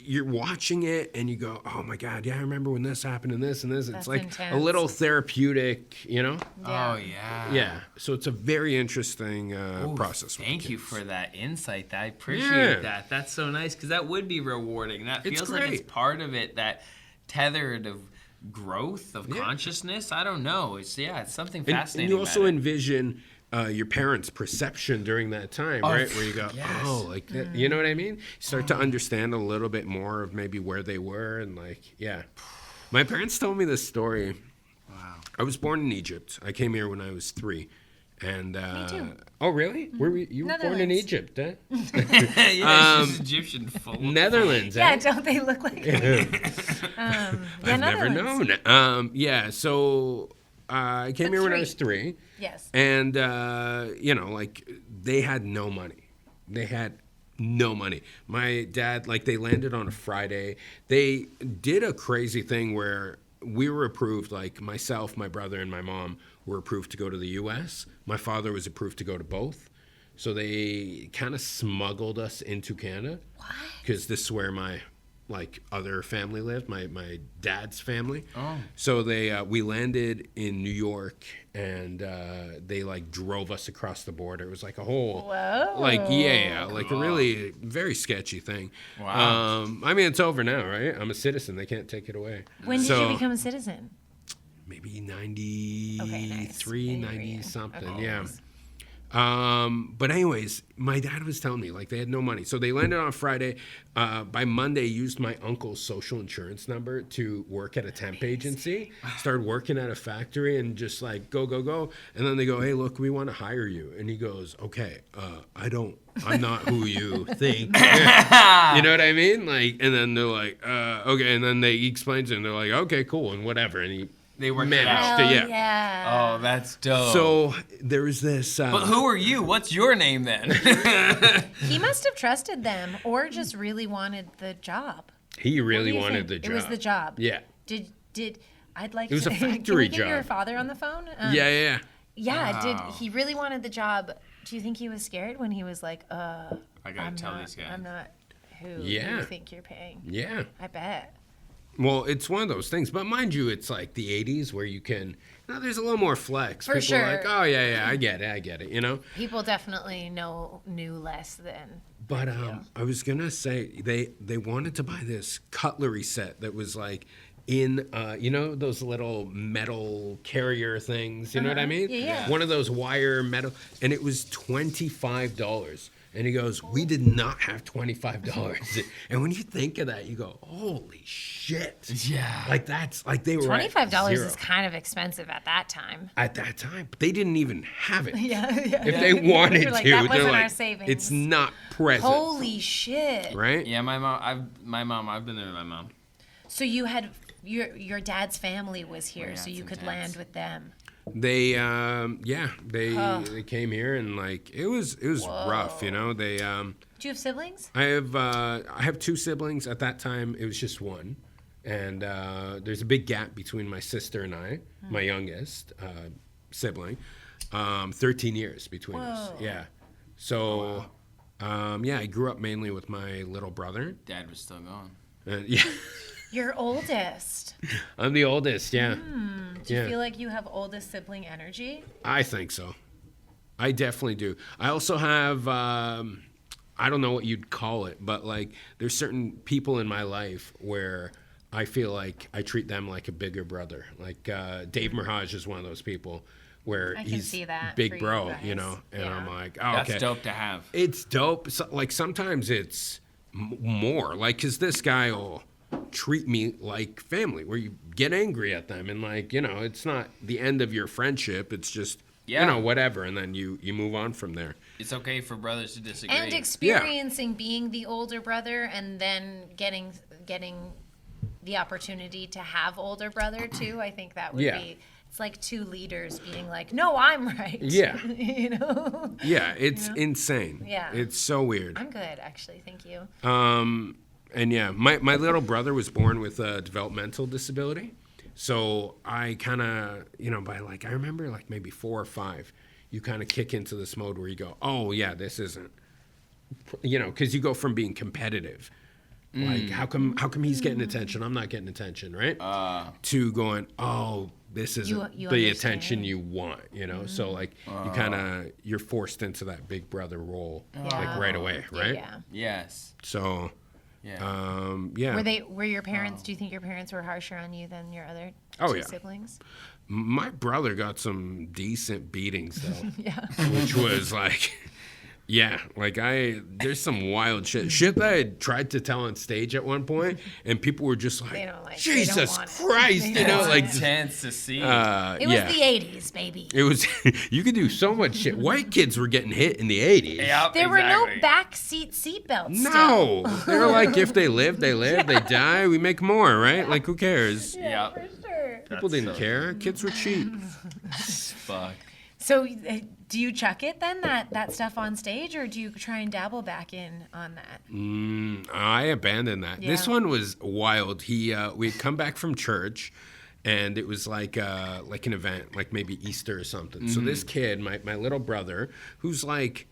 you're watching it and you go, oh my God, yeah, I remember when this happened and this and this. It's That's like intense. a little therapeutic, you know? Oh, yeah. Yeah. So it's a very interesting process. with Thank the you kids. for that insight. I appreciate Yeah. that. That's so nice because that would be rewarding. That It's feels like it's great. part of it, that tethered of growth of Yeah. consciousness. I don't know. It's something And fascinating. you also about it. envision your parents' perception during that time, right? Where you go, yes. oh, like that, you know what I mean? You start to understand a little bit more of maybe where they were and like, yeah. My parents told me this story. Wow. I was born in Egypt. I came here when I was 3. And too. oh, really? Were you were born in Netherlands. Egypt, huh? Yeah, she's Egyptian full. Netherlands, yeah, eh? don't they look like? I've never Netherlands. known. Yeah, so I came here when I 3. was 3. Yes. And, you know, like, they had no money. They had no money. My dad, like, they landed on a Friday. They did a crazy thing where we were approved, like, myself, my brother, and my mom were approved to go to the U.S. My father was approved to go to both. So they kind of smuggled us into Canada. What? Because this is where my, like, other family lived, my dad's family. Oh. So we landed in New York, and they, like, drove us across the border. It was like a whole, Whoa. like, yeah, like a really very sketchy thing. Wow. I mean, it's over now, right? I'm a citizen. They can't take it away. When did So, you become a citizen? maybe 93, Okay, nice. 90 something, Okay. yeah. But anyways, my dad was telling me, like, they had no money. So they landed on Friday. By Monday, used my uncle's social insurance number to work at a temp agency. Started working at a factory and just, like, go. And then they go, hey, look, we want to hire you. And he goes, okay, I'm not who you think. You know what I mean? Like, and then they're like, okay. And then he explains it, and they're like, okay, cool, and whatever. And They worked it managed out. to, Hell Oh, that's dope. So there's this. but who are you? What's your name then? He must have trusted them, or just really wanted the job. He What really do you wanted think? the job. It was the job. Yeah. Did I'd like It was to. a Can we factory get your job. father on the phone? Yeah. Yeah. Wow. Did he really wanted the job Do you think he was scared when he was like, I gotta tell these guys. I'm not who Yeah. you think you're paying. Yeah. I bet. Well, it's one of those things, but mind you, it's like the 80s where you can, there's a little more flex. For People sure. are like, oh, yeah, I get it, you know? People definitely knew less than. But I was going to say, they wanted to buy this cutlery set that was like in, those little metal carrier things, you know what I mean? Yeah. One of those wire metal, and it was $25. And he goes, we did not have $25. And when you think of that, you go, holy shit. Yeah. Like that's like they were at $25 zero. is kind of expensive at that time. At that time, but they didn't even have it. Yeah. If they wanted You're like, to, that they're wasn't our like, savings. it's not present. Holy shit. Right? Yeah, my mom. I've been there with my mom. So you had your dad's family was here, Yeah, so you some could dads. land with them. They they came here and like it was rough, you know. They Do you have siblings? I have two siblings. At that time, it was just one, and there's a big gap between my sister and I, my youngest sibling. 13 years between us. Whoa. Yeah. So, I grew up mainly with my little brother. Dad was still gone. And, yeah, Your oldest. I'm the oldest. Yeah. Do you feel like you have oldest sibling energy? I think so. I definitely do. I also have, I don't know what you'd call it, but like there's certain people in my life where I feel like I treat them like a bigger brother. Like Dave Merhaj is one of those people where I can he's see that big for you bro, guys. you know, and Yeah. I'm like, oh, That's okay. dope to have. It's dope. So, like sometimes it's more like, cause this guy will treat me like family where you get angry at them and like, you know, it's not the end of your friendship. It's just, Yeah. you know, whatever. And then you move on from there. It's okay for brothers to disagree. And experiencing being the older brother and then getting the opportunity to have older brother too. I think that would Yeah. be, it's like two leaders being like, no, I'm right. Yeah. You know? Yeah. It's insane. Yeah. It's so weird. I'm good, actually. Thank you. And yeah, my little brother was born with a developmental disability. So I kind of, you know, by like, I remember like maybe 4 or 5, you kind of kick into this mode where you go, oh yeah, this isn't, you know, because you go from being competitive, like how come he's getting attention, I'm not getting attention, right? To going, oh, this isn't You the understand. attention you want, you know? So like you're forced into that big brother role like right away, right? Yeah. Yes. So, Yeah. yeah. Were your parents, do you think your parents were harsher on you than your other Oh, two yeah. siblings? My brother got some decent beatings though, Yeah. which was like, yeah, like there's some wild shit that I had tried to tell on stage at one point, and people were just They like, don't like- they don't Jesus want it. Christ, They you know, don't like, want Intense to see. It was yeah. the 80s, baby. It was, you could do so much shit. White kids were getting hit in the 80s. Yep, There were no exactly. back seatbelts. No, they were like, if they live, they live. They die, we make more, right? Like, who cares? Yeah, Yep. for sure. People didn't care. Kids were cheap. Fuck. So, do you chuck it then, that stuff on stage, or do you try and dabble back in on that? I abandoned that. This Yeah. one was wild. We'd come back from church, and it was like an event, like maybe Easter or something. So this kid, my little brother, who's like,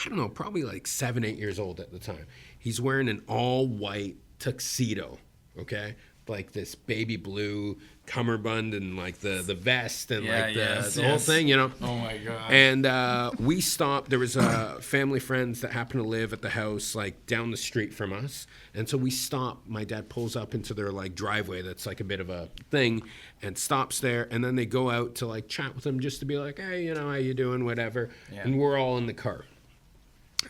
I don't know, probably like 7, 8 years old at the time. He's wearing an all-white tuxedo, okay? Like this baby blue cummerbund and like the vest and Yeah, like the yes, whole yes. thing, you know? Oh my god. And we stopped. There was family friends that happened to live at the house like down the street from us. And so we stopped. My dad pulls up into their like driveway that's like a bit of a thing and stops there. And then they go out to like chat with them just to be like, hey, you know, how you doing, whatever. Yeah. And we're all in the car.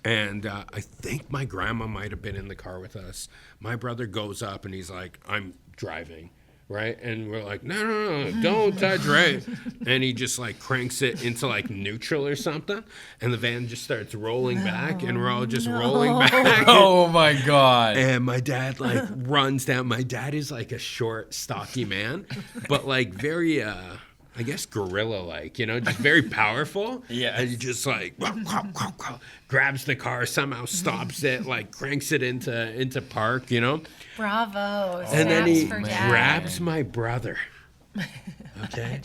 And I think my grandma might have been in the car with us. My brother goes up and he's like, I'm driving, right? And we're like, no, don't touch, right? And he just like cranks it into like neutral or something. And the van just starts rolling back and we're all just rolling back. Oh my god. And my dad like runs down. My dad is like a short, stocky man, but like very, I guess gorilla-like, you know, just very powerful. Yes. And he just like grabs the car, somehow stops it, like cranks it into park, you know. Bravo. And then he Snaps for dad. grabs my brother Okay.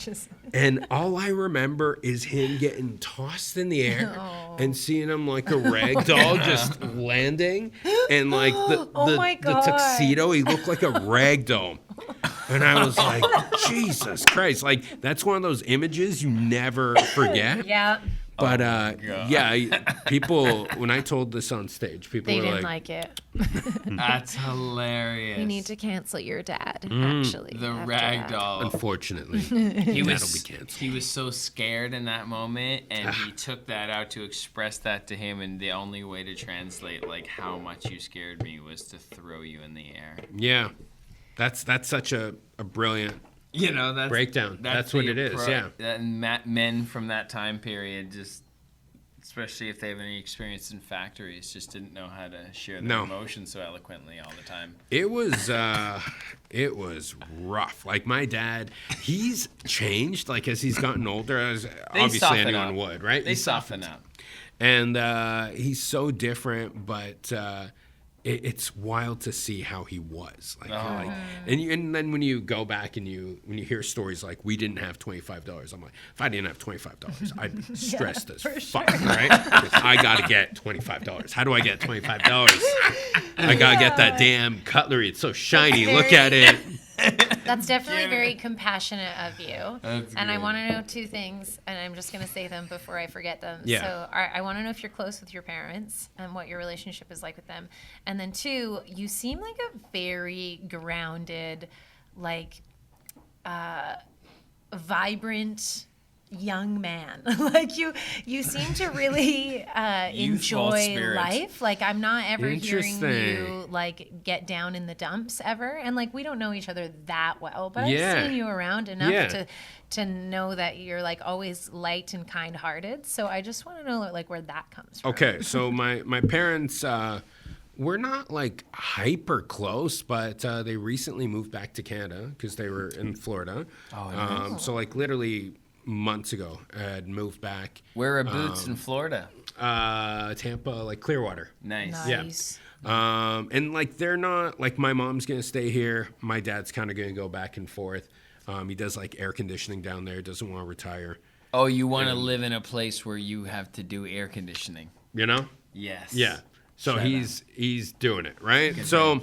And all I remember is him getting tossed in the air and seeing him like a rag doll just landing. And like the tuxedo, he looked like a rag doll. And I was like, Jesus Christ. Like, that's one of those images you never forget. Yeah. But people, when I told this on stage, people They were didn't like, it. That's hilarious. You need to cancel your dad, actually. The after rag that. doll. unfortunately, He that'll was, be canceled. he was so scared in that moment, and he took that out to express that to him, and the only way to translate like how much you scared me was to throw you in the air. Yeah. That's such a brilliant That's breakdown. That's what it is, yeah. And men from that time period, just especially if they have any experience in factories, just didn't know how to share their emotions so eloquently all the time. It was rough. Like my dad, he's changed. Like as he's gotten older, as obviously anyone would, right? They soften up. And he's so different, but it's wild to see how he was. And then when you go back and when you hear stories like, we didn't have $25, I'm like, if I didn't have $25, I'd be stressed as fuck, right? I gotta get $25. How do I get $25? I gotta get that damn cutlery. It's so shiny. Look at it. That's definitely very compassionate of you. That's and I good. want to know two things, and I'm just going to say them before I forget them. Yeah. So I want to know if you're close with your parents and what your relationship is like with them. And then two, you seem like a very grounded, like vibrant young man. Like you seem to really enjoy spirit. life. Like I'm not ever hearing you Interesting. like get down in the dumps ever. And like we don't know each other that well, but Yeah. I've seen you around enough Yeah. to know that you're like always light and kind-hearted. So I just want to know like where that comes from. Okay, so my parents, we're not like hyper close, but they recently moved back to Canada because they were in Florida. So like literally months ago, I had moved back. Where are boots in Florida? Tampa, like Clearwater. Nice. Nice. And like they're not like my mom's gonna stay here. My dad's kind of gonna go back and forth. He does like air conditioning down there. Doesn't want to retire. Oh, you want to live in a place where you have to do air conditioning? You know? Yes. Yeah. So Shut he's doing it, right? So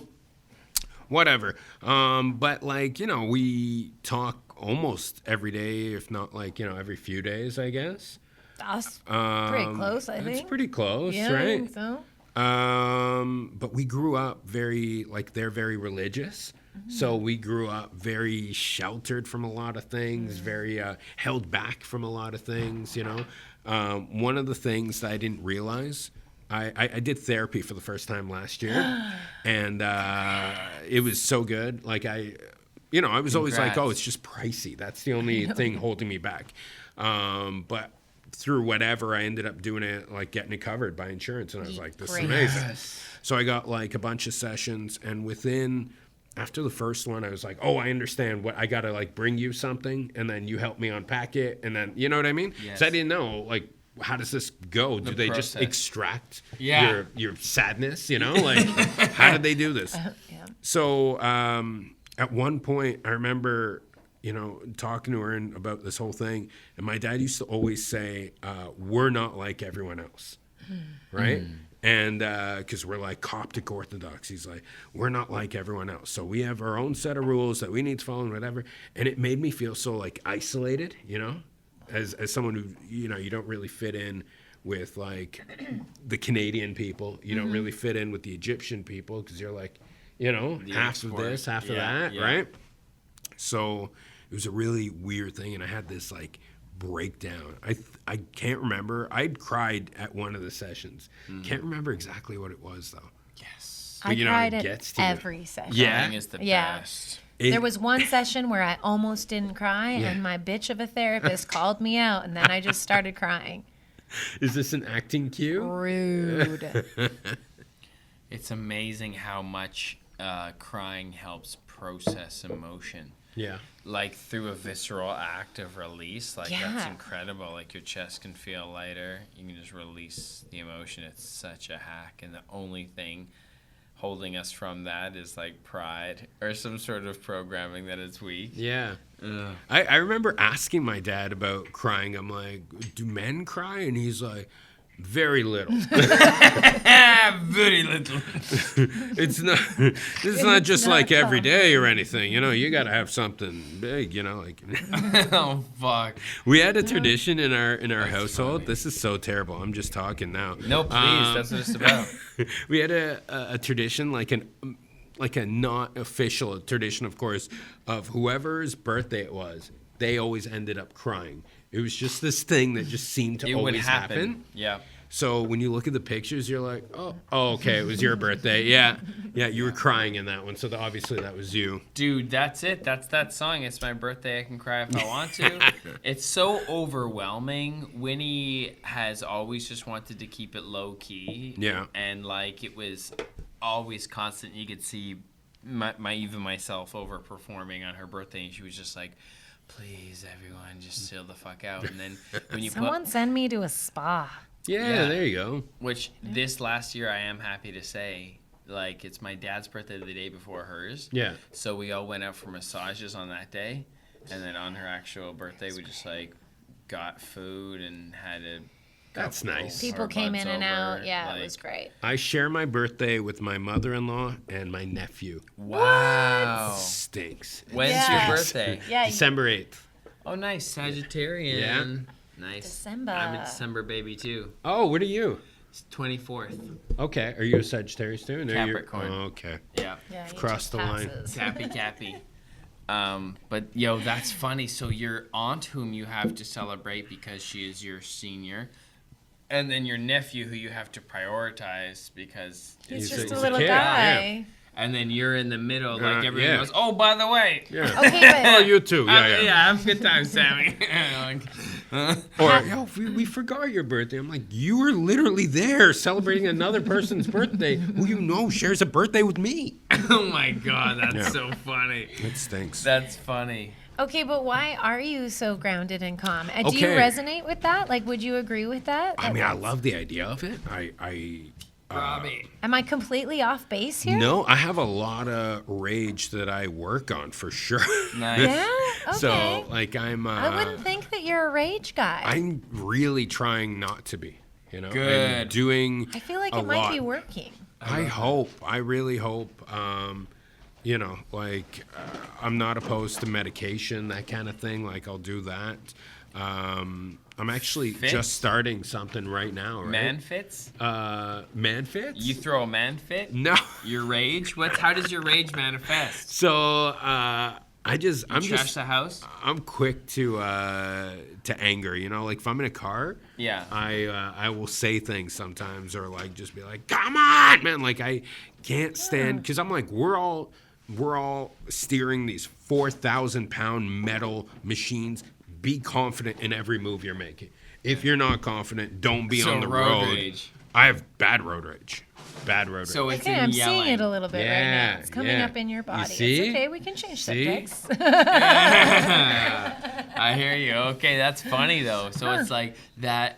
whatever. But like, we talk almost every day, if not like, every few days, I guess. That's pretty close, I think. It's pretty close, Yeah, I right? think so. But we grew up they're very religious. So we grew up very sheltered from a lot of things, very held back from a lot of things, One of the things that I didn't realize, I did therapy for the first time last year, and it was so good. Like I was always like, oh, it's just pricey. That's the only thing holding me back. But through whatever, I ended up doing it, like getting it covered by insurance. And I was like, this is amazing. So I got like a bunch of sessions, and after the first one, I was like, oh, I understand what I got to like bring you something. And then you help me unpack it. And then, you know what I mean? Yes. So I didn't know, like, how does this go? Do they just process. extract Yeah. your sadness, Like, how did they do this? Yeah. So at one point, I remember, talking to her about this whole thing. And my dad used to always say, we're not like everyone else, right? And because we're like Coptic Orthodox, he's like, we're not like everyone else. So we have our own set of rules that we need to follow and whatever. And it made me feel so like isolated, as someone who, you don't really fit in with like the Canadian people. You don't really fit in with the Egyptian people because you're like, half of this, half of that, right? So it was a really weird thing. And I had this like breakdown. I can't remember. I'd cried at one of the sessions. Can't remember exactly what it was though. Yes. But, I cried it at gets to you. every session. Yeah. Crying is the Yeah. best. There was one session where I almost didn't cry, and my bitch of a therapist called me out, and then I just started crying. Is this an acting cue? Rude. It's amazing how much crying helps process emotion. Yeah. Like through a visceral act of release. Like that's Yeah. incredible. Like your chest can feel lighter. You can just release the emotion. It's such a hack. And the only thing holding us from that is like pride or some sort of programming that is weak. Yeah. I remember asking my dad about crying. I'm like, do men cry? And he's like, very little. Very little. It's not just not like every common. day or anything. You know, you got to have something big, you know, like Oh fuck. we had a tradition in our household. This is so terrible. I'm just talking now. No, please. That's what it's about. We had a tradition like a not official tradition, of course, of whoever's birthday it was. They always ended up crying. It was just this thing that just seemed to It would always happen. Yeah. So when you look at the pictures, you're like, oh, okay, it was your birthday. Yeah, you were crying in that one. So obviously that was you. Dude, that's it. That's that song. It's my birthday. I can cry if I want to. It's so overwhelming. Winnie has always just wanted to keep it low key. Yeah. And like it was always constant. You could see even myself overperforming on her birthday, and she was just like, please, everyone, just chill the fuck out. And then when you Someone send me to a spa. Yeah, there you go. which this last year, I am happy to say, like, it's my dad's birthday the day before hers. Yeah. So we all went out for massages on that day. And then on her actual birthday, we just, like, got food and had a That's nice. People came in and out. Yeah, like, it was great. I share my birthday with my mother-in-law and my nephew. Wow. Stinks. When's Yeah. your birthday? Yeah, December 8th. Oh, nice. Sagittarian. Yeah. Nice. December. I'm a December baby, too. Oh, what are you? It's 24th. Okay. Are you a Sagittarius too? No, Capricorn. Oh, okay. Yeah. Yeah, he Cross just the line. passes. Cappy. But, yo, that's funny. So your aunt, whom you have to celebrate because she is your senior, and then your nephew, who you have to prioritize because He's He's just a a little kid, guy. and then you're in the middle, like everyone yeah. goes, oh, by the way. Yeah. Okay, but Oh, you too. Yeah. Yeah, have a good time, Sammy. Or, we forgot your birthday. I'm like, you were literally there celebrating another person's birthday who you know shares a birthday with me. Oh, my God, that's Yeah. so funny. It stinks. That's funny. okay, but why are you so grounded and calm? And do you Okay. resonate with that? Like, would you agree with that? I mean, I love the idea of it. Robbie. Am I completely off base here? No, I have a lot of rage that I work on for sure. Nice. Yeah. Okay. So, like, I'm I wouldn't think that you're a rage guy. I'm really trying not to be. You know, I'm Good. doing. I feel like a it might lot. be working. I hope. I really hope. You know, like I'm not opposed to medication, that kind of thing. Like I'll do that. I'm actually Fits? just starting something right now. Right? Man fits? Man fits? You throw a man fit? No. Your rage? How does your rage manifest? So I'm Trash just the house? I'm quick to anger. You know, like if I'm in a car. Yeah. I will say things sometimes, or like just be like, "Come on, man!" Like I can't stand because I'm like we're all steering these 4,000-pound metal machines. Be confident in every move you're making. If you're not confident, don't be So on the road road. rage. I have bad road rage. So it's Okay, in I'm yelling. seeing it a little bit right Yeah, now. It's coming yeah. up in your body. see? It's okay. We can change See? subjects. I hear you. Okay, that's funny though. So it's like that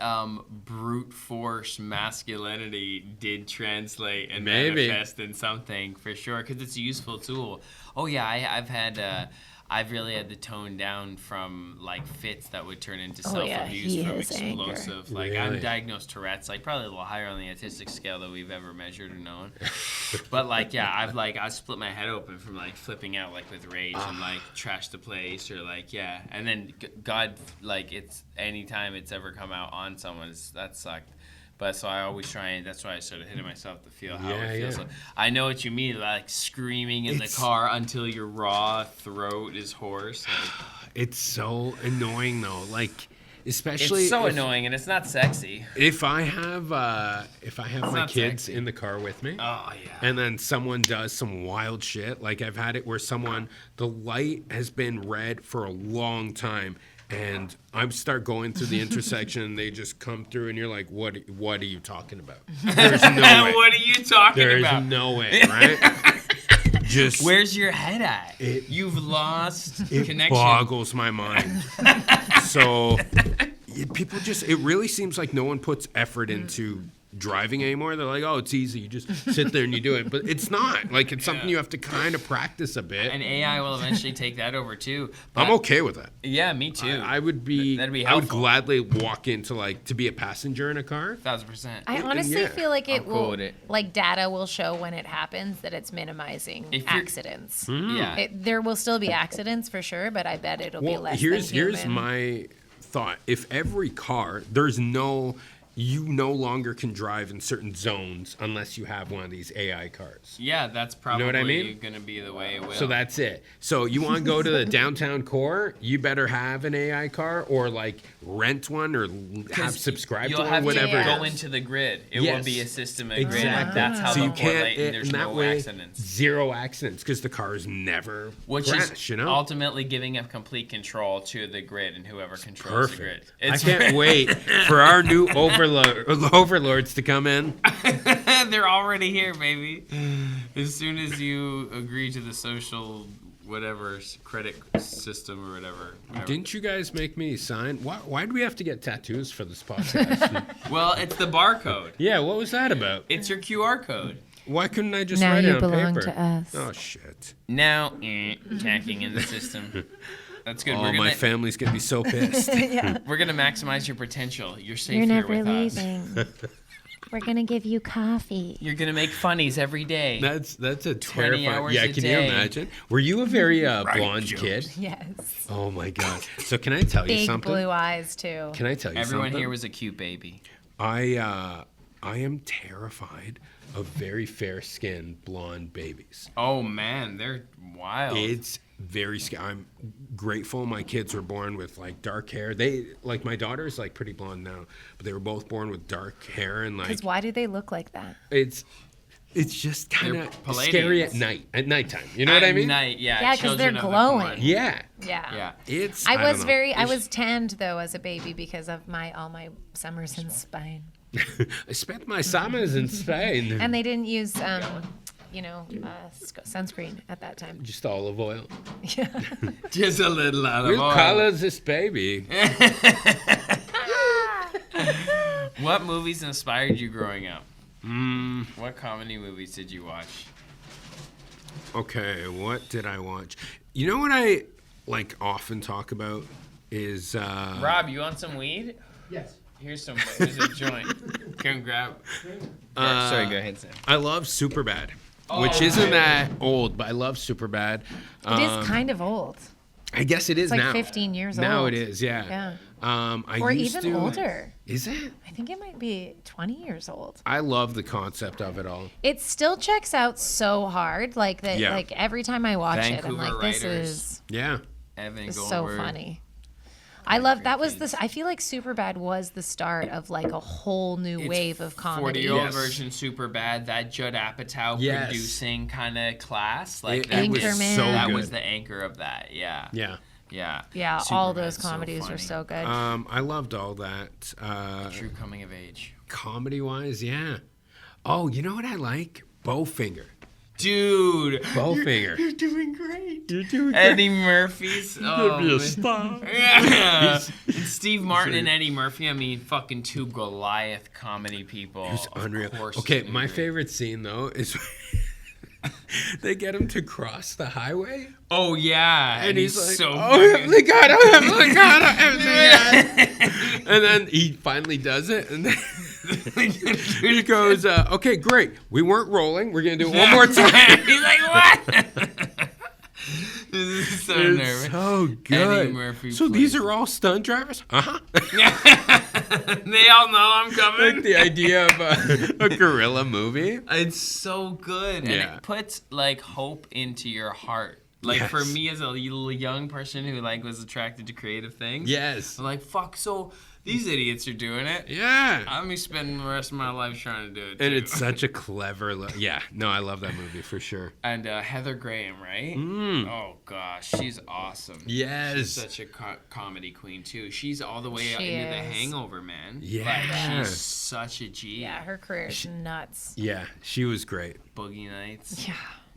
brute force masculinity did translate and Maybe. manifest in something for sure because it's a useful tool. Oh yeah, I've really had to tone down from like fits that would turn into Oh, yeah, self-abuse he from has anger. explosive. Like I'm Really? diagnosed Tourette's, like probably a little higher on the autistic scale that we've ever measured or known. But like yeah, I split my head open from like flipping out like with rage and like trash the place or like yeah, and then God like it's anytime it's ever come out on someone that sucked. But so I always try and that's why I started hitting myself to feel how it feels. Yeah. Like, I know what you mean, like screaming in the car until your raw throat is hoarse. Like, It's so annoying though. Like, especially it's so if, annoying and it's not sexy. If I have my not kids sexy. in the car with me, Oh yeah. and then someone does some wild shit. Like I've had it where the light has been red for a long time, and I start going through the intersection, and they just come through, and you're like, "What are you talking about? There's no way. What are you talking There's about? no way, right?" Just Where's your head at? It- You've lost it connection. boggles my mind. So people it really seems like no one puts effort into driving anymore. They're like, oh, it's easy. You just sit there and you do it. But it's not. Like, it's something you have to kind of practice a bit. And AI will eventually take that over too. I'm okay with that. Yeah, me too. I would be. That'd be I would helpful. gladly walk into to be a passenger in a car. 1,000%. I honestly feel like it I'm cool will, with it. like data will show when it happens that it's minimizing If you're- accidents. Yeah. There will still be accidents for sure, but I bet it'll be less here's than human. here's my thought. If every car, you no longer can drive in certain zones unless you have one of these AI cars. Yeah, that's probably what I mean? going to be the way it will. So that's it. So you want to go to the downtown core, you better have an AI car or like rent one or have subscribed to You'll one, have whatever. to it go is. into the grid. It Yes. will be a system of grid. Exactly. That's how So they'll you can't, correlate and there's in that no way, accidents. zero accidents because the cars never Which crash, is you know? ultimately giving up complete control to the grid and whoever controls the grid. Perfect. I can't wait for our new overlords to come in. They're already here, baby. As soon as you agree to the social whatever credit system or whatever. Didn't you guys make me sign? Why do we have to get tattoos for this podcast? Well, it's the barcode. Yeah, what was that about? It's your QR code. Why couldn't I just Now write you it on belong paper? to us. Oh shit! Now, hacking in the system. That's good. Oh, my family's gonna be so pissed. We're gonna maximize your potential. You're safe You're here never with us. leaving. We're gonna give you coffee. You're gonna make funnies every day. That's a terrifying. hours Yeah, a can day. you imagine? Were you a very blonde kid? Yes. Oh my god! So can I tell you Big something? blue eyes too. Can I tell you Everyone something? here was a cute baby. I am terrified of very fair-skinned blonde babies. Oh man, they're wild. It's very scary. I'm grateful my kids were born with like dark hair. They like my daughter's like pretty blonde now, but they were both born with dark hair and like Because why do they look like that? it's just kind They're of scary at nighttime. You know what I mean? Night, yeah. Yeah, 'cause they're children of the glowing. corn. Yeah. Yeah. Yeah. It's I don't was know. I was tanned though as a baby because of all my summers in Spain. I spent my summers in Spain. And they didn't use sunscreen at that time. Just olive oil. Just a little out We'll color this baby. What movies inspired you growing up? What comedy movies did you watch? Okay, what did I watch? You know what I like often talk about is Rob, you want some weed? Yes. Here's a joint. Come grab. Sorry, go ahead, Sam. I love Superbad, which isn't that old, but I love Superbad. It is kind of old. I guess it is It's like now. 15 years Now old. it is, yeah. Yeah. I Or used even to, older. Is it? I think it might be 20 years old. I love the concept of it all. It still checks out so hard. Like that. Yeah. Like every time I watch it, I'm Vancouver like, this writers. is Yeah. Evan so Goldberg. funny. I love that was this. I feel like Superbad was the start of like a whole new wave of comedy. 40-year-old Yes. version super bad. That Judd Apatow Yes. producing kind of class. Like It that was Anchorman. so that good. was the anchor of that. Yeah. Yeah. Yeah. Yeah, all Superbad's those so comedies were funny. so good. I loved all that. True coming of age. Comedy-wise, yeah. Oh, you know what I like? Bowfinger. Dude. Bowfinger. You're doing great. You're doing Eddie Murphy's. Oh, man. star. Yeah. And Steve Martin and Eddie Murphy, I mean, fucking two Goliath comedy people. It's Of unreal. course Okay, it's my great. favorite scene though is they get him to cross the highway, Oh, yeah. and he's like, so "Oh fucking- heavenly God, oh heavenly God, oh heavenly God!" And then he finally does it, and then he goes, "Okay, great. We weren't rolling. We're gonna do it one more time." He's like, what? This is so It's nervous. so good. Murphy So these plays- are all stunt drivers? Uh-huh. They all know I'm coming. Like the idea of a gorilla movie. It's so good, and Yeah. it puts like hope into your heart. Like for Yes. me as a little young person who like was attracted to creative things, Yes. I'm like, fuck. So these idiots are doing it. Yeah. I'm be spending the rest of my life trying to do it. And too. it's such a clever yeah. No, I love that movie for sure. And Heather Graham, right? Oh gosh, she's awesome. Yes. She's such a comedy queen too. She's all the way She into The is. Hangover, man. Yeah. Like, she's such a G. yeah, her career is nuts. Yeah, she was great. Boogie Nights. Yeah.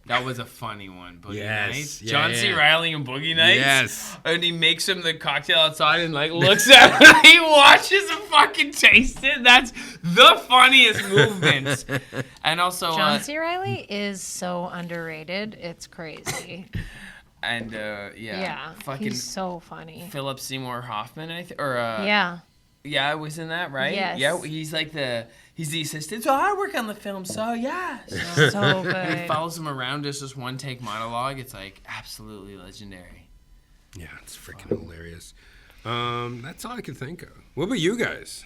That was a funny one. Boogie Yes. Nights. Yeah, John C. yeah. Riley and Boogie Nights. Yes. And he makes him the cocktail outside and like looks at it. He watches him fucking taste it. That's the funniest movements. And also John C. Riley is so underrated. It's crazy. and Yeah, fucking he's so funny. Philip Seymour Hoffman, Yeah. yeah, was in that, right? Yes. Yeah, he's the assistant. So I work on the film, so yeah. So So he good. follows him around, just this one take monologue. It's like absolutely legendary. Yeah, it's freaking hilarious. That's all I can think of. What about you guys?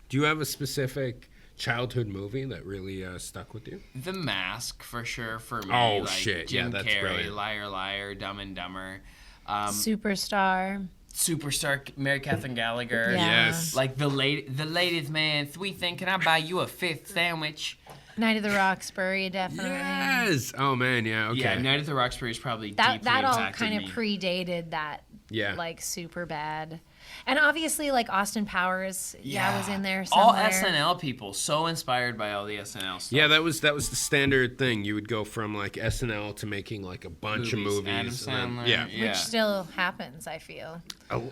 Do you have a specific childhood movie that really stuck with you? The Mask, for sure, for me. Oh, like shit. Yeah, Jim that's Carrey, brilliant. Liar Liar, Dumb and Dumber. Superstar. Superstar Mary Catherine Gallagher. Yeah. Yes. Like the ladies, man. Can I buy you a fifth sandwich? Night of the Roxbury, definitely. Yes. Oh man, yeah. Okay. Yeah, Night at the Roxbury is probably That deeply all impacted kind of me. predated that. Yeah. Like super bad. And obviously like Austin Powers, was in there All somewhere. SNL people, so inspired by all the SNL stuff. Yeah, that was the standard thing. You would go from like SNL to making like a bunch of movies. Adam and Sandler. then- yeah. Which still happens, I feel.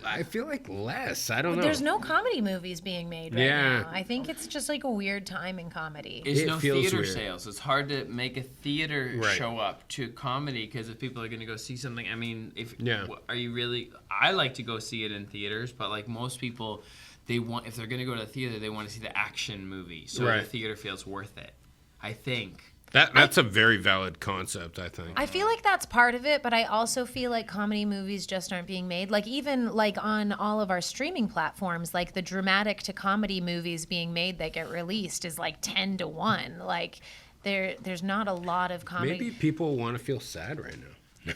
I feel like less. I don't know. There's no comedy movies being made right Yeah. now. I think it's just like a weird time in comedy. It's It no feels theater weird. sales. It's hard to make a theater Right. show up to comedy because if people are going to go see something, I mean, Yeah. are you really? I like to go see it in theaters, but like most people, if they're going to go to the theater, they want to see the action movie, so Right. the theater feels worth it. I think. That's a very valid concept, I think. I feel like that's part of it, but I also feel like comedy movies just aren't being made. Like even like on all of our streaming platforms, like the dramatic to comedy movies being made that get released is like 10-1. Like there's not a lot of comedy. Maybe people want to feel sad right now.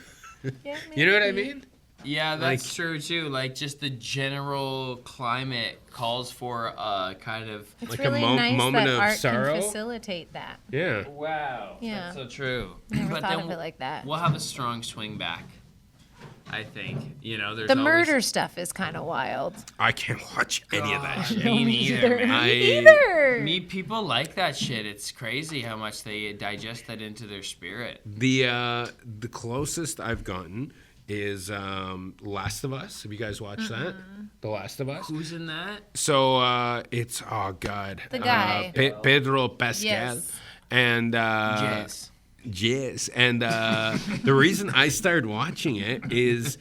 Yeah, You know what I maybe. mean? Yeah, that's Like- true too. Like just the general climate calls for a kind of. It's Like a really nice moment that of art sorrow? can facilitate that. Yeah. Wow. Yeah. That's so true. Never But thought then of it like that. We'll have a strong swing back. I think. There's The always- murder stuff is kind of wild. I can't watch any of that God. shit. Me neither, man. Me neither. Me people like that shit. It's crazy how much they digest that into their spirit. The closest I've gotten is Last of Us. Have you guys watched that? The Last of Us. Who's in that? So it's The guy. Pedro Pascal, Yes. and Yes. yes, and the reason I started watching it is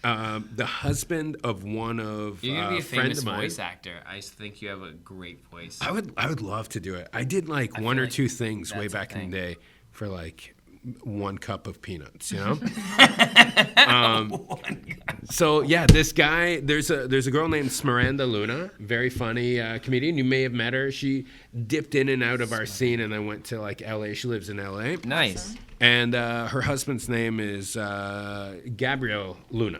the husband of one of You're gonna be a friend famous of mine. voice actor. I think you have a great voice. I would love to do it. I did like one feel or like two things way that's a back in thing. the day for like 1 cup of peanuts, you know. So yeah, this guy, there's a girl named Smiranda Luna, very funny comedian. You may have met her. She dipped in and out of our scene, and then went to like L.A. She lives in L.A. Nice. And her husband's name is Gabriel Luna.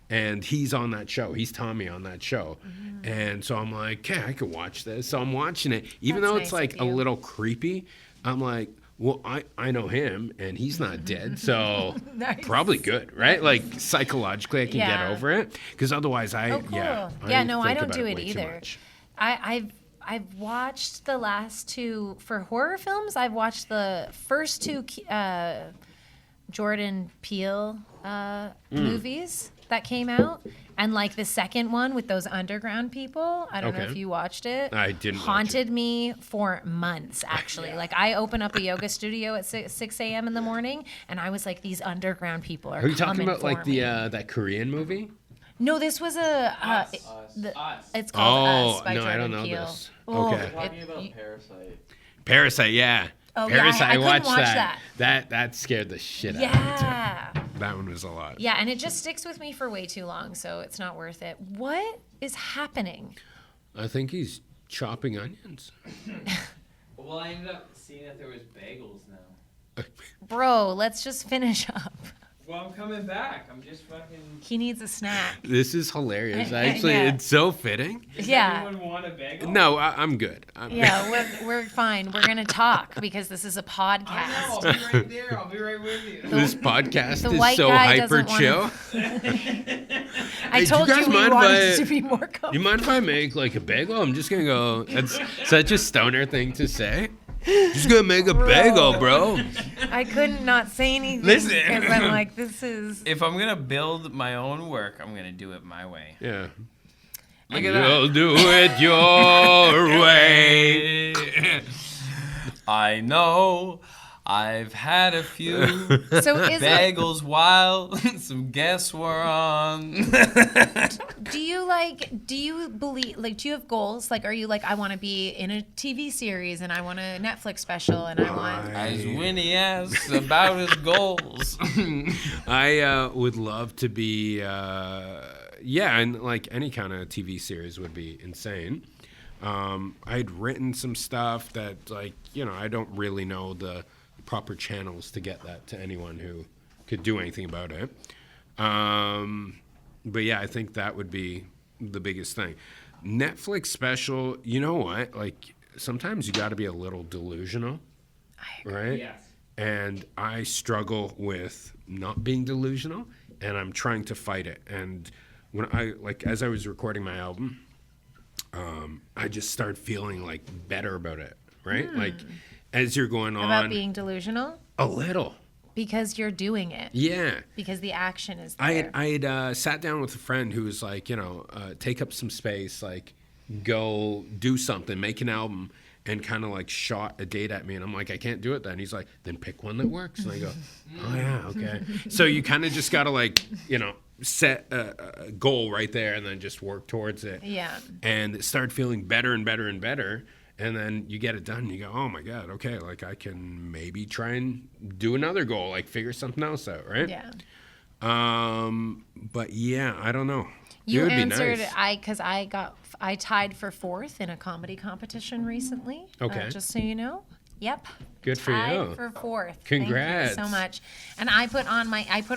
And he's on that show. He's Tommy on that show. And so I'm like, okay, I could watch this. So I'm watching it. Even That's though nice it's like of a you. little creepy, I'm like, well, I know him and he's not dead. So Nice. probably good, right? Like psychologically I can get Yeah. over it. Because otherwise Oh, cool. yeah. No, I think don't about do it it way too either. much. I've watched the last two for horror films. I've watched the first two Jordan Peele movies that came out, and like the second one with those underground people. I don't know Okay. if you watched it. I didn't watch Haunted me for months, actually. Like I open up a yoga studio at 6 a.m. in the morning, and I was like, these underground people are Are you talking coming about for like me. that Korean movie? No, this was a. Us. It's called Us Oh, by no, Jordan I don't know Peele. this. Oh, Okay. Talking about Parasite. Parasite, yeah. Oh, yeah, Parasite, I couldn't watched watch that. That scared the shit out of me Yeah. too. That one was a lot. Yeah, and it just sticks with me for way too long, so it's not worth it. What is happening? I think he's chopping onions. Well, I ended up seeing that there was bagels now. Bro, let's just finish up. Well, I'm coming back. I'm just fucking. He needs a snack. This is hilarious. Actually, Yeah. it's so fitting. Yeah. Anyone want a bagel? No, I'm good. Yeah, we're fine. We're going to talk because this is a I know. podcast. I'll be right there. I'll be right with you. This podcast the is white so guy hyper doesn't chill. I Hey, do told you you, guys we mind if wanted I- it to be more You comfortable. mind if I make like a bagel? I'm just gonna go. It's such a stoner thing to say. Just gonna make a bagel, bro. I couldn't not say anything Listen. because I'm like, this is. If I'm gonna build my own work, I'm gonna do it my way. Yeah. Look at You'll that. do it your way. I know I've had a few So is it? bagels while some guests were on. Do you believe, like, do you have goals? Like, are you like, I want to be in a TV series and I want a Netflix special and I want. As Winnie asks about his goals. I would love to be, and like any kind of TV series would be insane. I'd written some stuff that, like, I don't really know the proper channels to get that to anyone who could do anything about it. But yeah, I think that would be the biggest thing. Netflix special, you know what? Like, sometimes you got to be a little delusional, right? Yes. And I struggle with not being delusional, and I'm trying to fight it. And when as I was recording my album, I just started feeling like better about it, right? Like, as you're going on, About being delusional? a little, Because you're doing it. yeah. Because the action is I there. had sat down with a friend who was like, take up some space, like, go do something, make an album, and kind of like shot a date at me. And I'm like, I can't do it then. He's like, then pick one that works. And I go, oh yeah, okay. So you kind of just got to, like, set a goal right there and then just work towards it. Yeah. And it started feeling better and better and better. And then you get it done and you go, oh my God, okay, like I can maybe try and do another goal, like figure something else out, right? Yeah. But yeah, I don't know. You it would answered be nice. I tied for 4th in a comedy competition recently. Okay. Just so you know. Yep. Good for tied you. for 4th. Congrats. Thank you so much. And I put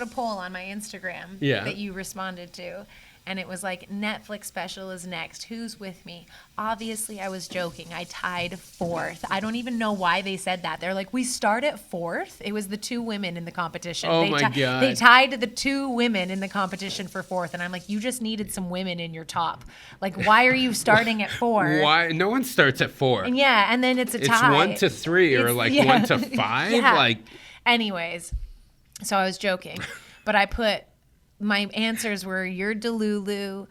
a poll on my Instagram Yeah. that you responded to. And it was like, Netflix special is next. Who's with me? Obviously, I was joking. I tied 4th. I don't even know why they said that. They're like, we start at 4th. It was the 2 women in the competition. Oh my God. They tied the 2 women in the competition for 4th. And I'm like, you just needed some women in your top. Like, why are you starting at 4? Why? No one starts at 4. And yeah, and then it's a It's tie. 1 to 3 or It's- like yeah. 1 to 5. Yeah. Like, Anyways, so I was joking, but I put my answers were you're Delulu,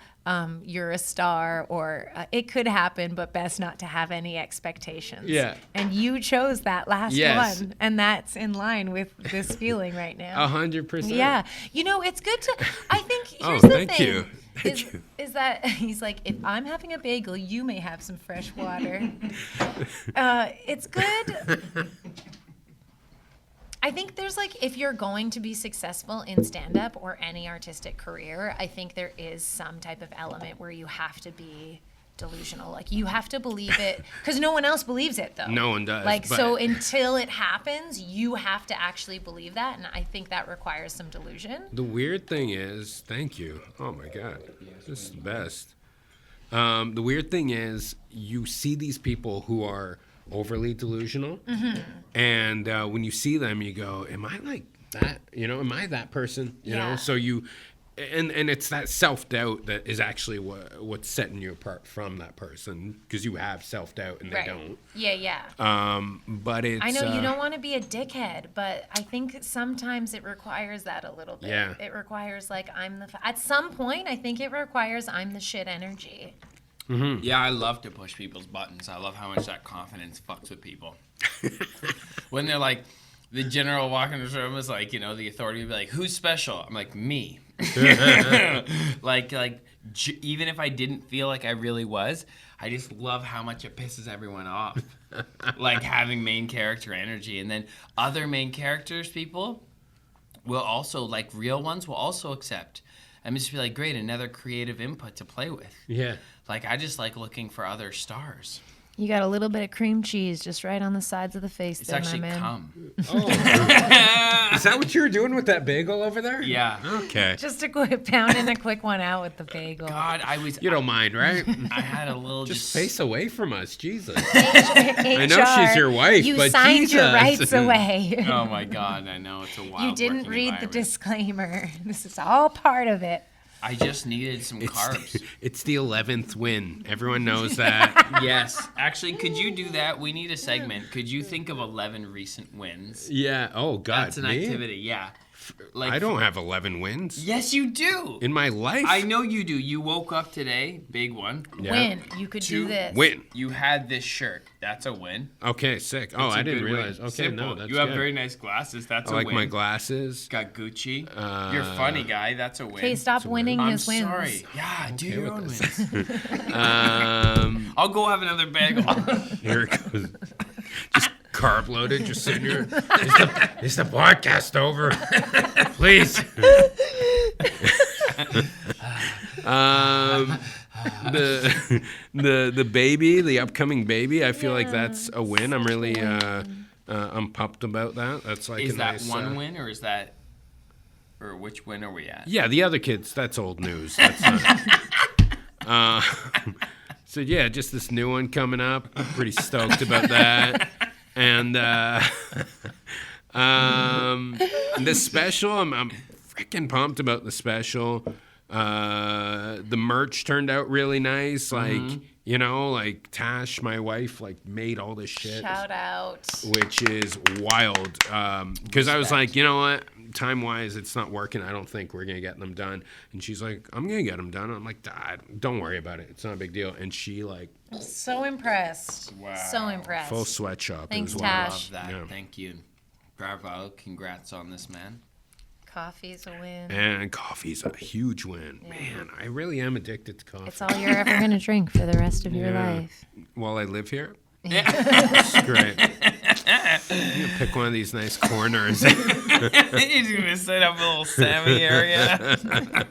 you're a star, or it could happen, but best not to have any expectations. Yeah. And you chose that last Yes. one, and that's in line with this feeling right now. 100%. Yeah, it's good to. I think here's Oh, the thank thing. you. Thank you. Is that he's like, if I'm having a bagel, you may have some fresh water. It's good. I think there's like, if you're going to be successful in stand-up or any artistic career, I think there is some type of element where you have to be delusional. Like, you have to believe it because no one else believes it, though. No one does, Like, but- so until it happens, you have to actually believe that, and I think that requires some delusion. The weird thing is, thank you. Oh my God, this is the best. The weird thing is, you see these people who are overly delusional, and when you see them, you go, "Am I like that? Am I that person?" You know. Yeah. So you, and it's that self-doubt that is actually what's setting you apart from that person, because you have self-doubt and they don't. Yeah. But it's. I know you don't want to be a dickhead, but I think sometimes it requires that a little bit. Yeah. It requires like at some point I think it requires I'm the shit energy. Yeah, I love to push people's buttons. I love how much that confidence fucks with people. When they're like, the general walking the room is like, the authority would be like, who's special? I'm like, me. like, even if I didn't feel like I really was, I just love how much it pisses everyone off. Like, having main character energy. And then other main characters, people will also, like real ones, will also accept. I'm just be like, great, another creative input to play with. Yeah. Like, I just like looking for other stars. You got a little bit of cream cheese just right on the sides of the face It's there, actually my man. cum. Oh. Is that what you were doing with that bagel over there? Yeah. Okay. Just a quick pounding a quick one out with the bagel. God, You don't mind, right? I had a little Just face away from us, Jesus. I know she's your wife, you but signed your Jesus. rights away. Oh my God, I know, it's a wild You didn't working read the environment. disclaimer. This is all part of it. I just needed some carbs. It's the 11th win. Everyone knows that. Yes. Actually, could you do that? We need a segment. Could you think of 11 recent wins? Yeah. Oh, God. That's an activity, yeah. Like, I don't have 11 wins. Yes, you do. In my life? I know you do. You woke up today, big one. Yeah. Win. You could do this. Win. You had this shirt. That's a win. Okay, sick. Oh, That's a I didn't good win. realize. Okay, Simple. no, that's You have good. very nice glasses. That's I a like win. my glasses. Got Gucci. You're a funny guy. That's a win. Okay, stop winning I'm his wins. sorry. Yeah, do your own with wins. I'll go have another bagel. Here it goes. Just carb loaded, just sitting here. Is the podcast over? Please. The baby, the upcoming baby, I feel like that's a win. I'm really I'm pumped about that. That's like Is a that nice, one win or is that, or which win are we at? Yeah, the other kids, that's old news. That's not. So yeah, just this new one coming up. I'm pretty stoked about that. And the special, I'm freaking pumped about the special. The merch turned out really nice. Like, you know, like Tash, my wife, like made all this shit. Shout out. Which is wild. Because I was like, you know what? Time-wise, it's not working. I don't think we're going to get them done. And she's like, I'm going to get them done. I'm like, don't worry about it. It's not a big deal. And she, like... So impressed. Wow. So impressed. Full sweatshop. Thanks, as well. Tash. Love that. Yeah. Thank you. Bravo. Congrats on this, man. Coffee's a win. And coffee's a huge win. Yeah. Man, I really am addicted to coffee. It's all you're ever going to drink for the rest of your life. While I live here? It's great. I'm going to pick one of these nice corners. He's going to set up a little Sammy area.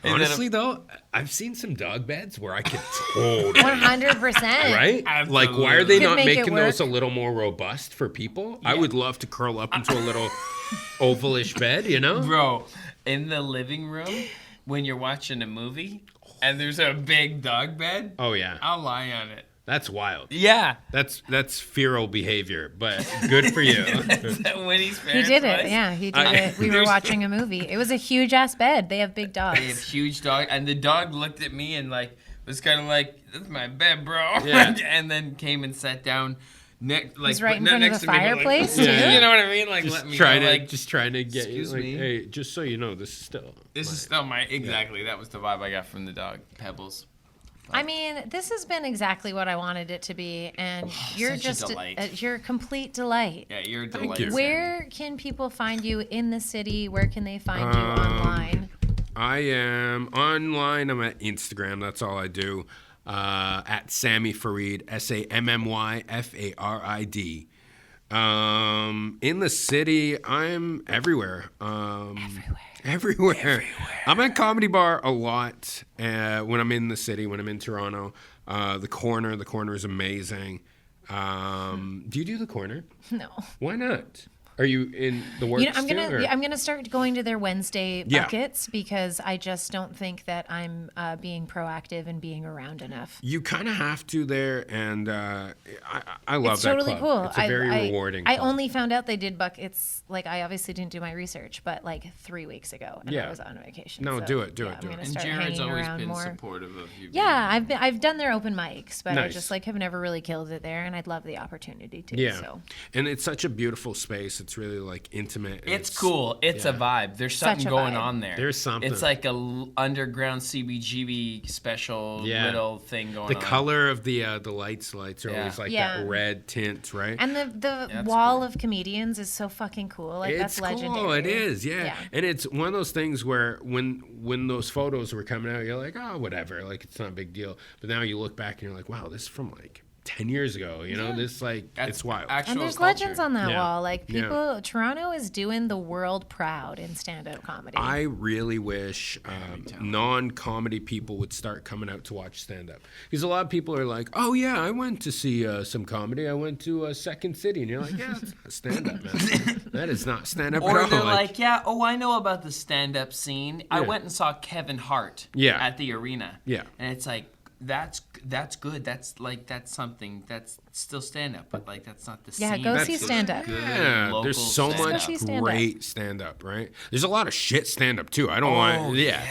Honestly, though, I've seen some dog beds where I could totally... 100%. Right? Absolutely. Like, why are they Could not make it making those a work. little more robust for people? I would love to curl up into a little ovalish bed, you know? Bro, in the living room, when you're watching a movie and there's a big dog bed, Oh, yeah. I'll lie on it. That's wild. Yeah. That's feral behavior, but good for you. Winnie's He parents' did it. place. Yeah, he did it. We were watching a movie. It was a huge ass bed. They have big They have dogs. huge dog, and the dog looked at me and like was kind of like, "That's my bed, bro," Yeah. and then came and sat down. Like He's right in not front of next the to me, but, like, fireplace, too? You know what I mean? Like, let me know, Just trying to get you excuse like, me? hey, just so you know, this is still This is still my exactly. That was the vibe I got from the dog. Pebbles. I mean, this has been exactly what I wanted it to be, and you're such a just delight. you're a complete delight. Yeah, you're a Thank delight. you. Sammy. Where can people find you in the city? Where can they find you online? I am online. I'm at Instagram. That's all I do. At Sammy Farid, SammyFarid. In the city, I'm everywhere. Everywhere. I'm at Comedy Bar a lot when I'm in the city, when I'm in Toronto. The Corner is amazing. Do you do the Corner? No. Why not? Are you in the works You know, too? I'm gonna start going to their Wednesday Yeah. buckets because I just don't think that I'm being proactive and being around enough. You kind of have to there, and I love It's that totally club. cool. It's a very rewarding I club. only found out they did buckets. Like I obviously didn't do my research, but like 3 weeks ago, and Yeah. I was on vacation. No, so, do it, do yeah, it, do I'm it. gonna And start Jared's hanging always around been more. supportive of you. Yeah, I've done their open mics, but I Nice. just like have never really killed it there, and I'd love the opportunity to. Yeah, So. and it's such a beautiful space. It's really like intimate. and It's cool. It's a vibe. There's Such something a going vibe. on there. There's something. It's like a underground CBGB special little thing going The on. color of the lights are Yeah. always like Yeah. that red tint, right? And the That's wall cool. of comedians is so fucking cool. Like It's that's legendary. cool. It is, yeah. And it's one of those things where when those photos were coming out, you're like, oh, whatever, like it's not a big deal. But now you look back and you're like, wow, this is from like 10 years ago. You know, this like That's it's wild. actual And there's culture. legends on that Yeah. wall. Like Yeah. people, Toronto is doing the world proud in stand-up comedy. I really wish non-comedy people would start coming out to watch stand-up. Because a lot of people are like, oh, yeah, I went to see some comedy. I went to Second City. And you're like, yeah, that's not stand-up, man. That is not stand-up Or at all. they're like, yeah, I know about the stand-up scene. I Yeah. went and saw Kevin Hart Yeah. at the arena. Yeah. And it's like, That's good. That's something that's still stand up, but like that's not the Yeah, scene. go That's see just stand-up. good Yeah, local there's so stand-up. much see stand-up. great stand-up, right? There's a lot of shit stand-up too. I don't want, yeah.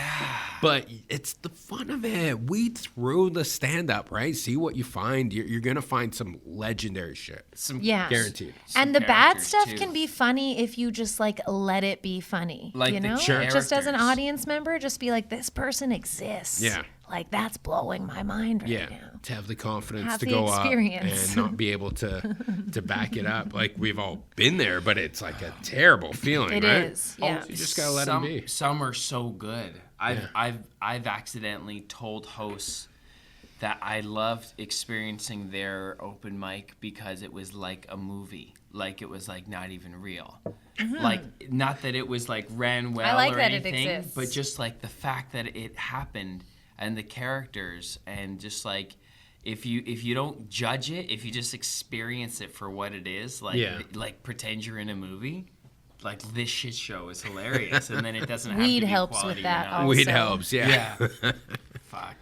But it's the fun of it. Weed through the stand-up, right? See what you find. You're gonna find some legendary shit. Some Yeah. Guaranteed. And the bad characters, stuff too. can be funny if you just like let it be funny. Like you the know? Sure. Just as an characters. audience member, just be like, this person exists. Yeah. Like that's blowing my mind right Yeah, now. to have the confidence Have to the go up experience. and not be able to back it up. Like we've all been there, but it's like a terrible feeling, It right? is. Yeah. You just gotta let them be. Some are so good. I've accidentally told hosts that I loved experiencing their open mic because it was like a movie. Like it was like not even real. Like not that it was like ran well I like or that it anything, exists. but just like the fact that it happened and the characters and just like if you don't judge it, if you just experience it for what it is, like Yeah. like pretend you're in a movie. Like this shit show is hilarious, and then it doesn't have Weed to be helps quality with that or not. also. Weed helps, yeah. Fuck.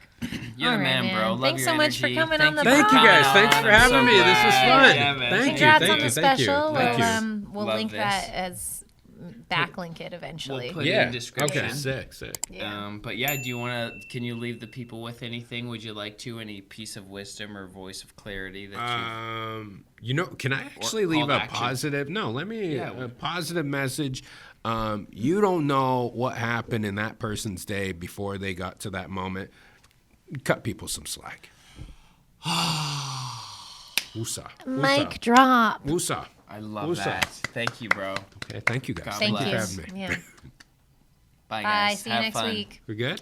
You're All the right, man, bro. Love Thanks your so much for energy. coming on the Thank you pod. guys. Thanks for I'm having so me. This was glad. fun. Yeah, man. Thank you. Congrats Thank on you. the Thank you. special. Thank you. We'll Love link this. that as backlink it eventually. We'll put it Yeah. in description. Okay. Sick. But yeah, do you want to? Can you leave the people with anything? Would you like to? Any piece of wisdom or voice of clarity that You know, can I actually Or leave call to a action. positive? No, let me Yeah. a positive message. You don't know what happened in that person's day before they got to that moment. Cut people some slack. Woosah. Mic drop. Woosah. I love Woosah. that. Thank you, bro. Okay, thank you guys. God Thank Thank you. you for having me. Yeah. Bye, Bye. guys. See you Have next fun. week. We're good?